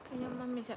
Kaya mami siya.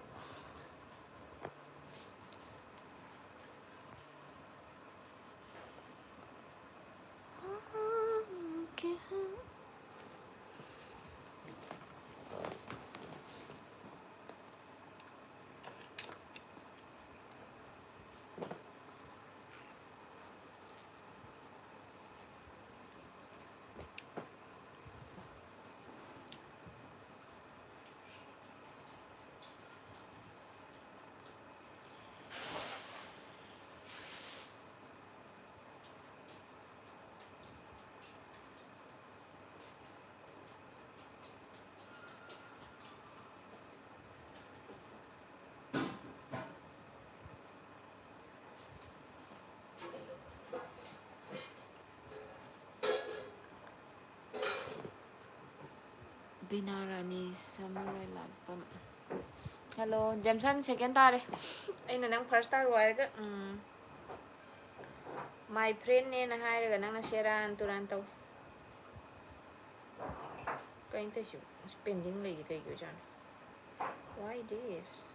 Binarani Samurai Lapam. Hello, Jameson, second tare. Aina nang first tare wire my friend ne na hairaga nang na sharean turanto. Going to shoot spending lagi kay ko dyan. Why this?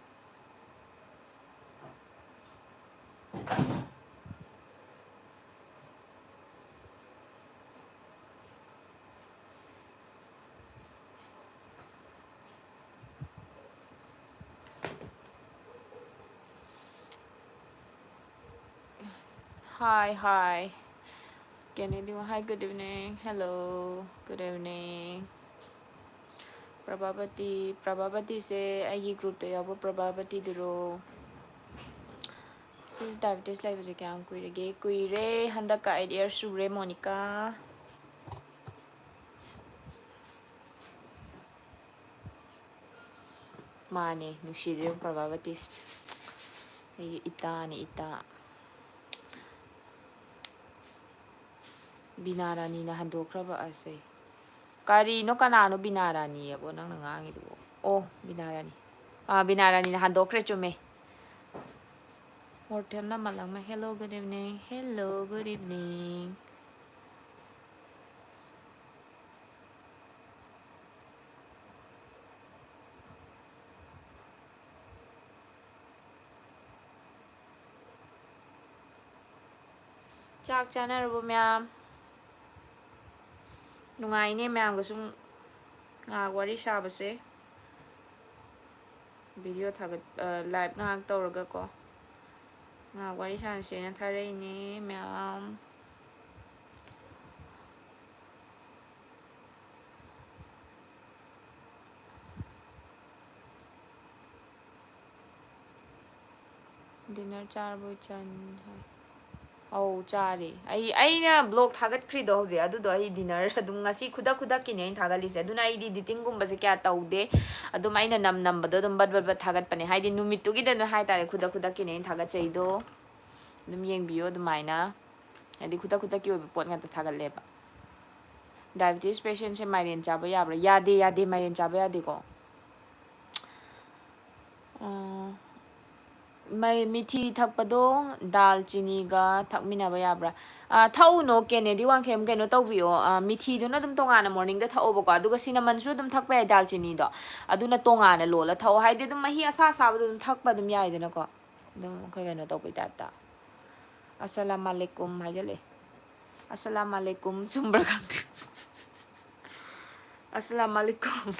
Hi. Kennedy, hi, good evening. Hello, good evening. Prabhabati se ayi group to yabo Prabhabati duro. Sis diabetes life is a cam kuire handaka idea sure Monica. Mane nushidre Prabhabati ita. Binarani na handokraba ase. Kari no kanano binarani abo nang nangangi do. Oh, binarani. Binarani na handokre chume. Mortem na malang ma. Hello, good evening. Hello, good evening. Chak chanarabo ma'am. Nungai ni ma'am gusung wari sabase. Video thagat live ngak tawraga ko. Wari sanse na tharay ni ma'am. Dinner charbo chan. Oh, chari. I na blog thagat kri do je adu do ai dinner adum ngasi khuda ki ne thagali se aduna ai editing gum base kya taude adum ai na nam bado dum bad thagat pane hai di numit tu gi da hai tare khuda ki ne thagat chai do dum yeng biyo dum ai na adi khuda ki obi pot nga thagat le ba diabetes patient se mairen chaba ya bra yade mairen chaba ya de ko mai mithi thakpado dal chini ga thakmina ba yabra thau no Kennedy wang khem ke no tawbiyo mithi do na dum tonga na morning da thau ba ko aduga cinnamon su dum thakpa dal chini do aduna tonga na lola thau hai de dum mahi asa sa ba dum thakpa dum yai de na ko dum khoi ga no tawpai ta ta assalamu alaikum hajale assalamu alaikum chumbra khang assalamu alaikum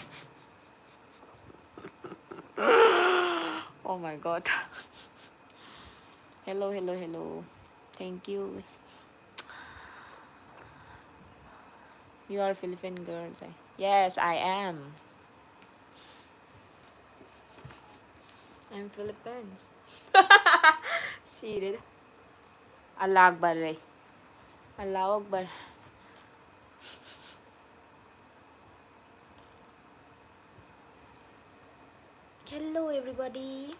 oh my god hello thank you you are Philippine girls yes I am I'm Philippines serious Allah Akbar ray Allah Akbar hello everybody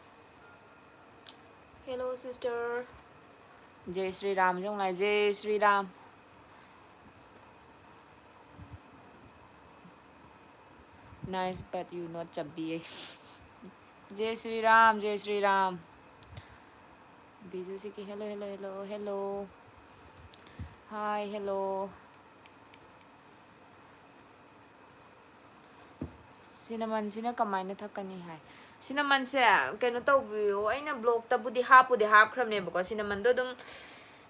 hello sister Jai Sri Ram jong lai Jai Sri Ram nice but you not chubby Jai Sri Ram Biju Siki hello hi hello cinnamon sina kamai na thakani hai cinnamon se kaino tawbiyo aina block ta budi hapkhramne bako cinnamon do dum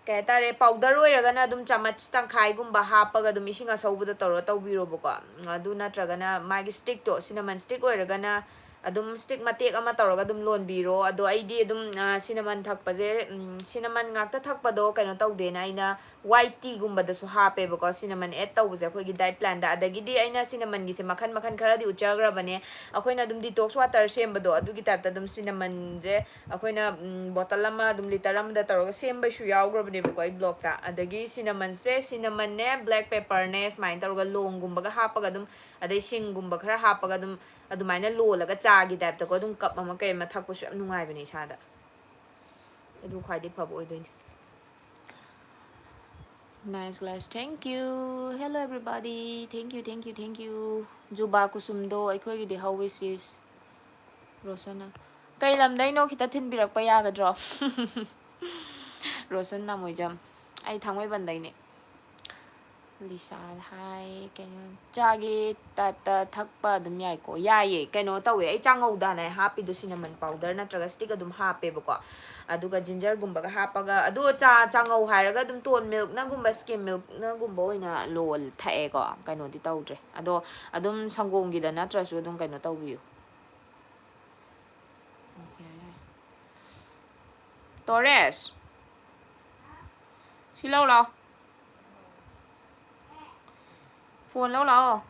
kaya tare powder oiragana adum chamach tangkhai gumba hapaga adum ising asaubuda tawra tawbiro bako adu natragana magi stick to cinnamon stick oiragana adum stick matek ama tawraga adum lonbiro ado aidi adum cinnamon thakpaje cinnamon ngakta thakpado kaino tawdena aina white tea gumba da su hape bako cinnamon add tawbuje akhoi gi diet plan da adagidi aina cinnamon gi se makhan makhan khara di uchagrabane akhoi na adum detox water sembado adugi type ta adum cinnamon je akhoi na bottle ama adum liter ama da tawraga semba shu yawgrabane bako ai blog ta adagi cinnamon ne black pepper ne smine tawraga long gumba ga hapaga adum adai sing gumba khara hapaga adum adumaina lolaga chagi type ta ko adum cup ama kai ma thakpo su nungai bani sada adu khwaidi phab oidoini nice glass thank you hello everybody thank you juba kusumdo aikoi gi de how wishes rosana kai lam dai no khita thin birak pa ya ga drop rosan na moijam ai thangoi ban dai ne Lisa hai kaino chagi type ta thakpa adum yai ko yaye kaino tawe ai changau da nai happy do cinnamon powder na traga stick adum hape bako aduga ginger gumba ga hapaga adu changau hairaga adum ton milk na gumba skim milk na gumba oina lol thae ko kaino di tawdre ado adum sangong gi da na trasu adum kaino tawbiyo Torres Silau lao Phone lâu lâu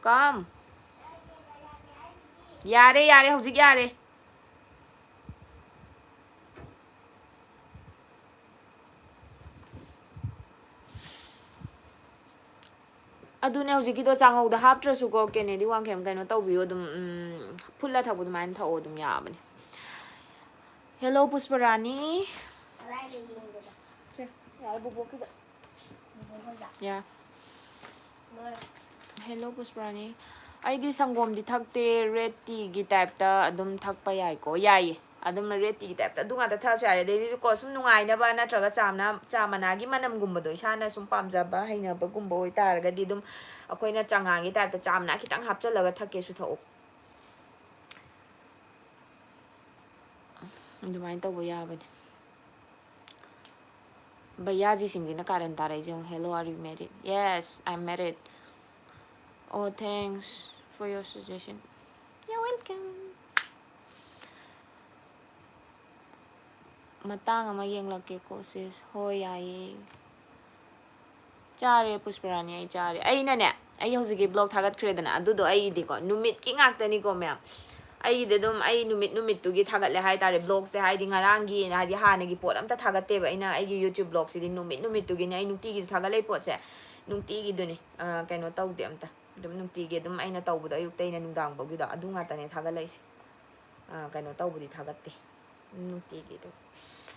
Come Yare hojik yare adune hojikido changau da haptrasu ko Kennedy wang kem kaino tawbiyo dum phulla thabu dum an thaw dum yabani hello Pusparani yeah hello Pusparani aidi sangom di thakte red tea gi type ta adum thakpa yai ko yai adum red tea type ta dunga ta thasu yare dei ko sum nungai na ba na traga chamana gi manam gumba do isana sum pamja ba haina ba gumba oi tar ga di dum akoina changang gi type ta chamna khitang hapchalaga thake su thau dumain tawbo yabani Bayaji singina Karen tarai jong hello are you married yes I'm married oh thanks for your suggestion you're welcome matang ama yenglake ko sis hoi ai chare Pusparani ai chare ai na ne ai hojigi blog thagat khredana adudo ai di ko numit ki ngaktani ko ma'am ai de dum ai numit tu gi thagat le hai tare blog se hai di ngarangi na di hana gi pot amta thagat te ba ina ai gi YouTube blog si di numit tu gi ai nungti gi thagat le pot se nungti gi du ni kaino taw de amta dum nungti gi dum aina taw bu da ayuk te na nungdang ba gi da adu nga ta ne thagat lai si kaino taw bu di thagat te nungti gi du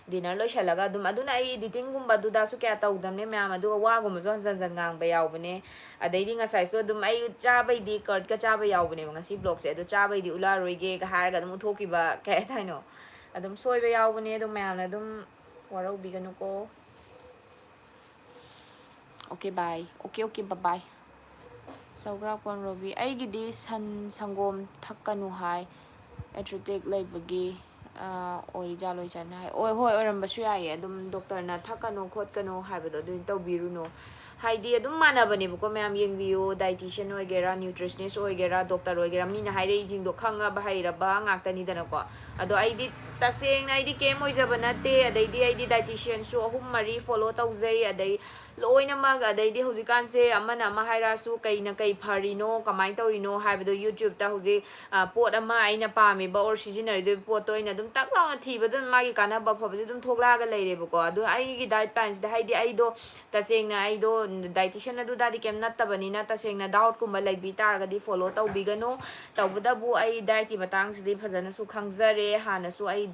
dinner lo shalaga dum aduna ai editing gumba du da su kya taw dam ne ma'am adu wa gum zo zan ngang ba yaw bane adai di nga sai so dum ai cha bai di kart ka cha ba yaw bane nga si blog se adu cha bai di ula roi ge ga har ga dum thoki ba ka thai no adum soi ba yaw bane dum ma'am na dum warau bi ga no ko okay bye okay bye bye saugra kon robi ai gi di sangom thakkanu hai athletic laibagi orija loi chan hai oi hoi oram basu yaye adum doctor na thakano khotkano haibado du tawbiruno haidi adum mana bane ko ma'am yengbiyo dietitian oigera nutritionist oigera doctor oigera mina haire jing do khanga ba haira ba ngaktani dana ko ado aidi taseng na aidi kem oijaba nate adaidi aidi dietitian su ahum mari follow tawjai adai loina mag adaidi hojikan se amana ma haira su kaina kai pharino kamai tawrino haibado YouTube ta hoji pot ama aina pami ba or seasonary do pot to ina dum tak launa thiba dum magi kana ba phabu dum thokla ga leire ko adu ai gi diet plans da haidi aido taseng na aido dietitian adu da di kem nattabani na taseng na doubt kumba laibi tar ga di follow tawbigano tawbada bu ai diet matang si di phajana su khangjare hana su ai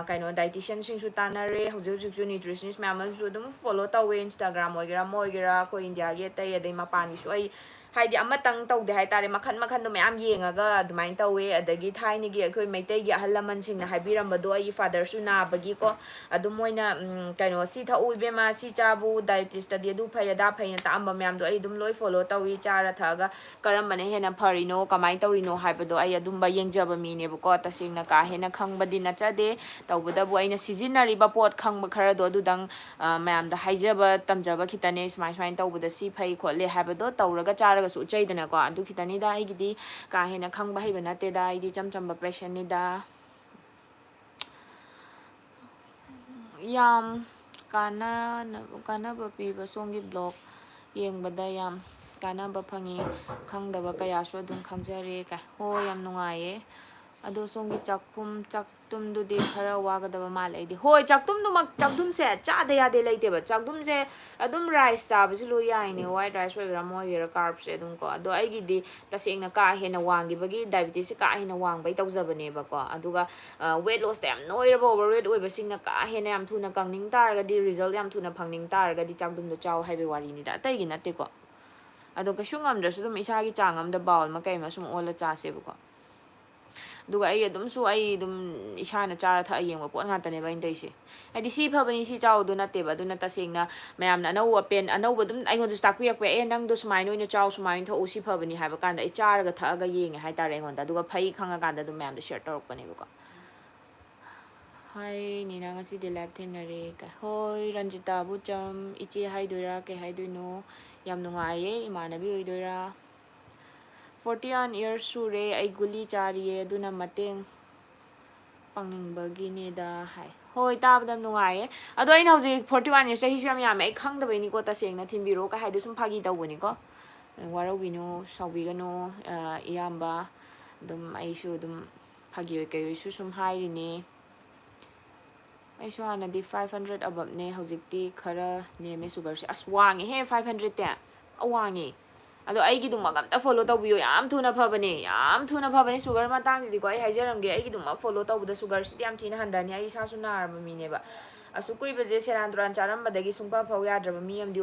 kaino dietitian sing su tanare hojik su nutritionist ma'am su dum follow tawe Instagram oigera moigera ko India ge tai adai mapani su ai ꯍꯥꯏꯗꯤ ꯑꯃꯇꯪ ꯇꯧꯗꯦ ꯍꯥꯏꯇꯥꯔꯦ ꯃꯈꯟ ꯃꯈꯟꯗꯣ ꯃꯌꯥꯝ ꯌꯦꯡꯉꯒ ꯑꯗꯨꯃꯥꯏꯅ ꯇꯧꯋꯦ ꯑꯗꯒꯤ ꯊꯥꯏꯅꯒꯤ ꯑꯩꯈꯣꯏ ꯃꯩꯇꯩꯒꯤ ꯑꯍꯜ ꯂꯃꯟꯁꯤꯡꯅ ꯍꯥꯏꯕꯤꯔꯝꯕꯗꯣ ꯑꯩꯒꯤ ꯐꯥꯗꯔꯁꯨ ꯅꯥꯕꯒꯤꯀꯣ ꯑꯗꯨꯝ ꯃꯣꯏꯅ ꯀꯩꯅꯣ ꯁꯤ ꯊꯛꯎ ꯏꯕꯦꯝꯃ ꯁꯤ ꯆꯥꯕꯨ ꯗꯥꯏꯕꯦꯇꯤꯁꯇꯗꯤ ꯑꯗꯨ ꯐꯩ ꯑꯗꯥ ꯐꯩꯅ ꯇꯥꯛꯑꯝꯕ ꯃꯌꯥꯝꯗꯣ ꯑꯩ ꯑꯗꯨꯝ ꯂꯣꯏ ꯐꯣꯂꯣ ꯇꯧꯏ ꯆꯥꯔ ꯊꯛꯑꯒ ꯀꯔꯝꯕꯅ ꯍꯦꯟꯅ ꯐꯔꯤꯅꯣ ꯀꯃꯥꯏꯅ ꯇꯧꯔꯤꯅꯣ ꯍꯥꯏꯕꯗꯣ ꯑꯩ ꯑꯗꯨꯝꯕ ꯌꯦꯡꯖꯕ ꯃꯤꯅꯦꯕꯀꯣ ꯇꯁꯦꯡꯅ ꯀꯥ ꯍꯦꯟꯅ ꯈꯪꯕꯗꯤ ꯅꯠꯆꯗꯦ ꯇꯧꯕꯇꯕꯨ ꯑꯩꯅ ꯁꯤꯖꯤꯟꯅꯔꯤꯕ ꯄꯣꯠ ꯈꯪꯕ ꯈꯔꯗꯣ ꯑꯗꯨꯗꯪ ꯃꯌꯥꯝꯗ ꯍꯥꯏꯖꯕ ꯇꯝꯖꯕ ꯈꯤꯇꯅꯦ ꯁꯨꯃꯥꯏꯅ ꯇꯧꯕꯗ ꯁꯤ ꯐꯩ ꯈꯣꯠꯂꯦ ꯍꯥꯏꯕꯗꯣ ꯇꯧꯔꯒ ꯆꯥꯔꯒꯁꯨ ꯎꯠꯆꯩꯗꯅꯀꯣ ꯑꯗꯨ ꯈꯤꯇꯅꯤꯗ ꯑꯩꯒꯤꯗꯤ ꯀꯥ ꯍꯦꯟꯅ ꯈꯪꯕ ꯍꯩꯕ ꯅꯠꯇꯦꯗ ꯑꯩꯗꯤ ꯏꯆꯝ ꯆꯝꯕ ꯄꯦꯁꯟꯅꯤꯗ ꯌꯥꯝ ꯀꯥꯟꯅꯕ ꯄꯤꯕ ꯁꯣꯝꯒꯤ ꯕ꯭ꯂꯣꯛ ꯌꯦꯡꯕꯗ ꯌꯥꯝ ꯀꯥꯟꯅꯕ ꯐꯪꯉꯤ ꯈꯪꯗꯕ ꯀꯌꯥꯁꯨ ꯑꯗꯨꯝ ꯈꯪꯖꯔꯦ ꯍꯣꯏ ꯌꯥꯝ ꯅꯨꯡꯉꯥꯏꯌꯦ ꯑꯗꯣ ꯁꯣꯝꯒꯤ ꯆꯥꯛꯇꯨꯝꯗꯨꯗꯤ ꯈꯔ ꯋꯥꯒꯗꯕ ꯃꯥꯜꯂꯦ ꯑꯩꯗꯤ ꯍꯣꯏ ꯆꯥꯛꯇꯨꯝꯁꯦ ꯆꯥꯗ ꯌꯥꯗꯦ ꯂꯩꯇꯦꯕ ꯆꯥꯛꯇꯨꯝꯁꯦ ꯑꯗꯨꯝ ꯔꯥꯏꯁ ꯆꯥꯕꯁꯨ ꯂꯣꯏ ꯌꯥꯏꯅꯦ ꯋꯥꯏꯠ ꯔꯥꯏꯁ ꯑꯣꯏꯒꯦꯔꯥ ꯑꯃ ꯑꯣꯏꯒꯦꯔꯥ ꯀꯥꯔꯞꯁꯦ ꯑꯗꯨꯝ ꯀꯣ ꯑꯗꯣ ꯑꯩꯒꯤꯗꯤ ꯇꯁꯦꯡꯅ ꯀꯥ ꯍꯦꯟꯅ ꯋꯥꯡꯈꯤꯕꯒꯤ ꯗꯥꯏꯕꯦꯇꯤꯁꯁꯦ ꯀꯥ ꯍꯦꯟꯅ ꯋꯥꯡꯕꯩ ꯇꯧꯖꯕꯅꯦꯕꯀꯣ ꯑꯗꯨꯒ ꯋꯦꯠ ꯂꯣꯁꯇ ꯌꯥꯝ ꯅꯣꯏꯔꯕ ꯑꯣꯚꯔꯋꯦꯠ ꯑꯣꯏꯕꯁꯤꯡꯅ ꯀꯥ ꯍꯦꯟꯅ ꯌꯥꯝ ꯊꯨꯅ ꯀꯪꯅꯤꯡ ꯇꯥꯔꯒꯗꯤ ꯔꯤꯖꯜ ꯌꯥꯝ ꯊꯨꯅ ꯐꯪꯅꯤꯡ ꯇꯥꯔꯒꯗꯤ ꯆꯥꯛꯗꯨꯝꯗꯣ ꯆꯥꯎ ꯍꯥꯏꯕꯒꯤ ꯋꯥꯔꯤꯅꯤꯗ ꯑꯇꯩꯒꯤ ꯅꯠꯇꯦꯀꯣ ꯑꯗꯣ ꯀꯩꯁꯨ ꯉꯝꯗ꯭ꯔꯁꯨ ꯑꯗꯨꯝ ꯏꯁꯥꯒꯤ ꯆꯥꯡ ꯑꯃꯗ ꯕꯥꯎꯜ ꯑꯃ ꯀꯩ ꯑꯃ ꯁꯨꯝ ꯑꯣꯜꯂ ꯆꯥꯁꯦꯕꯀꯣ ꯑꯗꯨꯒ ꯑꯩ ꯑꯗꯨꯝ ꯏꯁꯥꯅ ꯆꯥꯔ ꯊꯛꯑ ꯌꯦꯡꯕ ꯄꯣꯠ ꯉꯥꯛꯇꯅꯦꯕ ꯑꯩꯅ ꯇꯧꯔꯤꯁꯦ ꯍꯥꯏꯗꯤ ꯁꯤ ꯐꯕꯅꯤ ꯁꯤ ꯆꯥꯎꯗꯣ ꯅꯠꯇꯦꯕ ꯑꯗꯨꯅ ꯇꯁꯦꯡꯅ ꯃꯌꯥꯝꯅ ꯑꯅꯧꯕ ꯑꯗꯨꯝ ꯑꯩꯉꯣꯟꯗꯁꯨ ꯇꯥꯛꯄꯤꯔꯛꯄ ꯅꯪꯗꯣ ꯁꯨꯃꯥꯏꯅ ꯑꯣꯏꯅ ꯆꯥꯎ ꯁꯨꯃꯥꯏꯅ ꯊꯛꯎ ꯁꯤ ꯐꯕꯅꯤ ꯍꯥꯏꯕ ꯀꯥꯟꯗ ꯑꯩ ꯆꯥꯔꯒ ꯊꯛꯑꯒ ꯌꯦꯡꯉꯦ ꯍꯥꯏꯇꯥꯔꯦ ꯑꯩꯉꯣꯟꯗ ꯑꯗꯨꯒ ꯐꯩ ꯈꯪꯉꯀꯥꯟꯗ ꯑꯗꯨꯝ ꯃꯌꯥꯝꯗ ꯁꯤꯌꯔ ꯇꯧꯔꯛꯄꯅꯦꯕꯀꯣ ꯍꯥꯏ ꯅꯤꯅꯥ ꯉꯁꯤꯗꯤ ꯂꯥꯏꯞ ꯊꯦꯡꯅꯔꯦ ꯍꯣꯏ ꯔꯟꯖꯤꯇꯥ ꯕꯨꯆꯝ ꯏꯆꯦ ꯍꯥꯏꯗꯣꯏꯔꯥ ꯀꯩ ꯍꯥꯏꯗꯣꯏꯅꯣ ꯌꯥꯝ ꯅꯨꯡꯉꯥꯏꯌꯦ ꯏꯃꯥꯟꯅꯕꯤ ꯑꯣꯏꯗꯣꯏꯔꯥ 41 years ꯁꯨꯔꯦ ꯑꯩ ꯒꯨꯂꯤ ꯆꯥꯔꯤꯌꯦ ꯑꯗꯨꯅ ꯃꯇꯦꯡ ꯄꯥꯡꯅꯤꯡꯕꯒꯤꯅꯦꯗ ꯍꯥꯏ ꯍꯣꯏ ꯇꯥꯕꯗ ꯅꯨꯡꯉꯥꯏꯌꯦ ꯑꯗꯣ ꯑꯩꯅ ꯍꯧꯖꯤꯛ 41 years ꯆꯍꯤꯁꯨ ꯌꯥꯝ ꯌꯥꯝꯃꯦ ꯑꯩ ꯈꯪꯗꯕꯩꯅꯤꯀꯣ ꯇꯁꯦꯡꯅ ꯊꯤꯟꯕꯤꯔꯣ ꯀꯩ ꯍꯥꯏꯗꯣ ꯁꯨꯝ ꯐꯥꯒꯤ ꯇꯧꯕꯅꯤꯀꯣ ꯋꯥꯔꯧꯕꯤꯅꯨ ꯁꯥꯎꯕꯤꯒꯅꯨ ꯏꯌꯥꯝꯕ ꯑꯗꯨꯝ ꯑꯩꯁꯨ ꯑꯗꯨꯝ ꯐꯥꯒꯤ ꯑꯣꯏ ꯀꯩ ꯑꯣꯏꯁꯨ ꯁꯨꯝ ꯍꯥꯏꯔꯤꯅꯦ ꯑꯩꯁꯨ ꯍꯥꯟꯅꯗꯤ 500 ꯑꯕꯞꯅꯦ ꯍꯧꯖꯤꯛꯇꯤ ꯈꯔ ꯅꯦꯝꯃꯦ ꯁꯨꯒꯔꯁꯦ ꯑꯁ ꯋꯥꯡꯉꯦꯍꯦ 500ꯇꯤ ꯋꯥꯡꯉꯦ ꯑꯗꯣ ꯑꯩꯒꯤꯗꯨꯃꯛ ꯑꯝꯇ ꯐꯣꯂꯣ ꯇꯧꯕꯤꯌꯣ ꯌꯥꯝ ꯊꯨꯅ ꯐꯕꯅꯦ ꯁꯨꯒꯔ ꯃꯇꯥꯡꯁꯤꯗꯤꯀꯣ ꯑꯩ ꯍꯥꯏꯖꯔꯝꯒꯦ ꯑꯩꯒꯤꯗꯨꯃꯛ ꯐꯣꯂꯣ ꯇꯧꯕꯗ ꯁꯨꯒꯔꯁꯤꯗꯤ ꯌꯥꯝ ꯊꯤꯅ ꯍꯟꯊꯅꯤ ꯑꯩ ꯏꯁꯥꯁꯨ ꯅꯥꯔꯕ ꯃꯤꯅꯦꯕ ꯑꯁꯨꯛ ꯀꯨꯏꯕꯁꯦ ꯁꯦꯔꯥꯟ ꯇꯨꯔꯥꯟ ꯆꯥꯔꯝꯕꯗꯒꯤ ꯁꯨꯡꯐ ꯐꯧ ꯌꯥꯗ꯭ꯔꯕ ꯃꯤ ꯑꯃꯗꯤ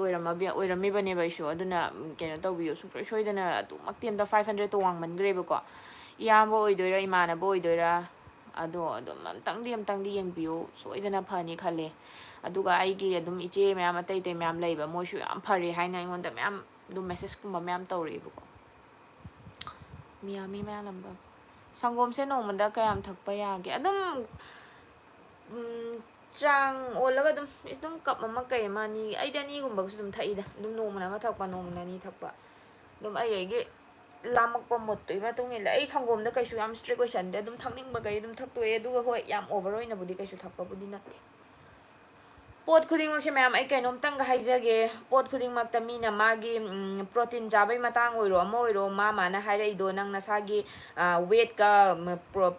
ꯑꯣꯏꯔꯝꯃꯤꯕꯅꯦꯕ ꯑꯩꯁꯨ ꯑꯗꯨꯅ ꯀꯩꯅꯣ ꯇꯧꯕꯤꯌꯨ ꯁꯨꯡꯁꯣꯏ ꯁꯣꯏꯗꯅ ꯑꯗꯨꯃꯛꯇꯤ ꯑꯝꯇ 500ꯇꯣ ꯋꯥꯡꯃꯟꯈ꯭ꯔꯦꯕꯀꯣ ꯏꯌꯥꯝꯕ ꯑꯣꯏꯗꯣꯏꯔꯥ ꯏꯃꯥꯟꯅꯕ ꯑꯣꯏꯗꯣꯏꯔꯥ ꯑꯗꯣ ꯑꯗꯨꯝ ꯑꯝꯇꯪꯗꯤ ꯌꯦꯡꯕꯤꯌꯨ ꯁꯣꯏꯗꯅ ꯐꯅꯤ ꯈꯜꯂꯦ ꯑꯗꯨꯒ ꯑꯩꯒꯤ ꯑꯗꯨꯝ ꯏꯆꯦ ꯃꯌꯥꯝ ꯑꯇꯩ ꯃꯌꯥꯝ ꯂꯩꯕ ꯃꯣꯏꯁꯨ ꯌꯥꯝ ꯐꯔꯦ ꯍꯥꯏꯅ ꯑꯩꯉꯣꯟꯗ ꯃꯌꯥꯝ ꯑꯗꯨꯝ ꯃꯦꯁꯦꯁꯀꯨꯝꯕ ꯃꯌꯥꯝ ꯇꯧꯔꯛꯑꯦꯕꯀꯣ ꯃꯤꯌꯥꯝꯃꯤ ꯃꯌꯥꯝ ꯂꯝꯕ ꯁꯪꯒꯣꯝꯁꯦ ꯅꯣꯡꯃꯗ ꯀꯌꯥꯝ ꯊꯛꯄ ꯌꯥꯒꯦ ꯑꯗꯨꯝ ꯆꯥꯡ ꯑꯣꯜꯂꯒ ꯑꯗꯨꯝ ꯀꯞ ꯑꯃ ꯀꯩ ꯑꯃ ꯑꯅꯤ ꯑꯩꯗꯤ ꯑꯅꯤꯒꯨꯝꯕꯒꯁꯨ ꯑꯗꯨꯝ ꯊꯛꯏꯗ ꯑꯗꯨꯝ ꯅꯣꯡꯃꯅ ꯑꯃ ꯊꯛꯄ ꯅꯣꯡꯃꯅ ꯑꯅꯤ ꯊꯛꯄ ꯑꯗꯨꯝ ꯑꯩꯒꯤ ꯂꯥꯝꯃꯛꯄ ꯃꯨꯠꯇꯨꯒꯤ ꯃꯇꯨꯡ ꯏꯟꯅ ꯑꯩ ꯁꯪꯒꯣꯝꯗ ꯀꯩꯁꯨ ꯌꯥꯝ ꯏꯁꯇ꯭ꯔꯤꯛ ꯑꯣꯏꯁꯟꯗꯦ ꯑꯗꯨꯝ ꯊꯛꯅꯤꯡꯕꯈꯩ ꯑꯗꯨꯝ ꯊꯛꯇꯣꯛꯑꯦ ꯑꯗꯨꯒ ꯍꯣꯏ ꯌꯥꯝ ꯑꯣꯚꯔ ꯑꯣꯏꯅꯕꯨꯗꯤ ꯀꯩꯁꯨ ꯊꯛꯄꯕꯨꯗꯤ ꯅꯠꯇꯦ ꯄꯣꯠ ꯈꯨꯗꯤꯡꯃꯛꯁꯦ ꯃꯌꯥꯝ ꯑꯩ ꯀꯩꯅꯣꯝꯇꯪꯒ ꯍꯥꯏꯖꯒꯦ ꯄꯣꯠ ꯈꯨꯗꯤꯡꯃꯛꯇ ꯃꯤꯅ ꯃꯥꯒꯤ ꯄ꯭ꯔꯣꯇꯤꯟ ꯆꯥꯕꯩ ꯃꯇꯥꯡ ꯑꯣꯏꯔꯣ ꯑꯃ ꯑꯣꯏꯔꯣ ꯃꯥꯅ ꯍꯥꯏꯔꯛꯏꯗꯣ ꯅꯪ ꯅꯁꯥꯒꯤ ꯋꯦꯠꯀ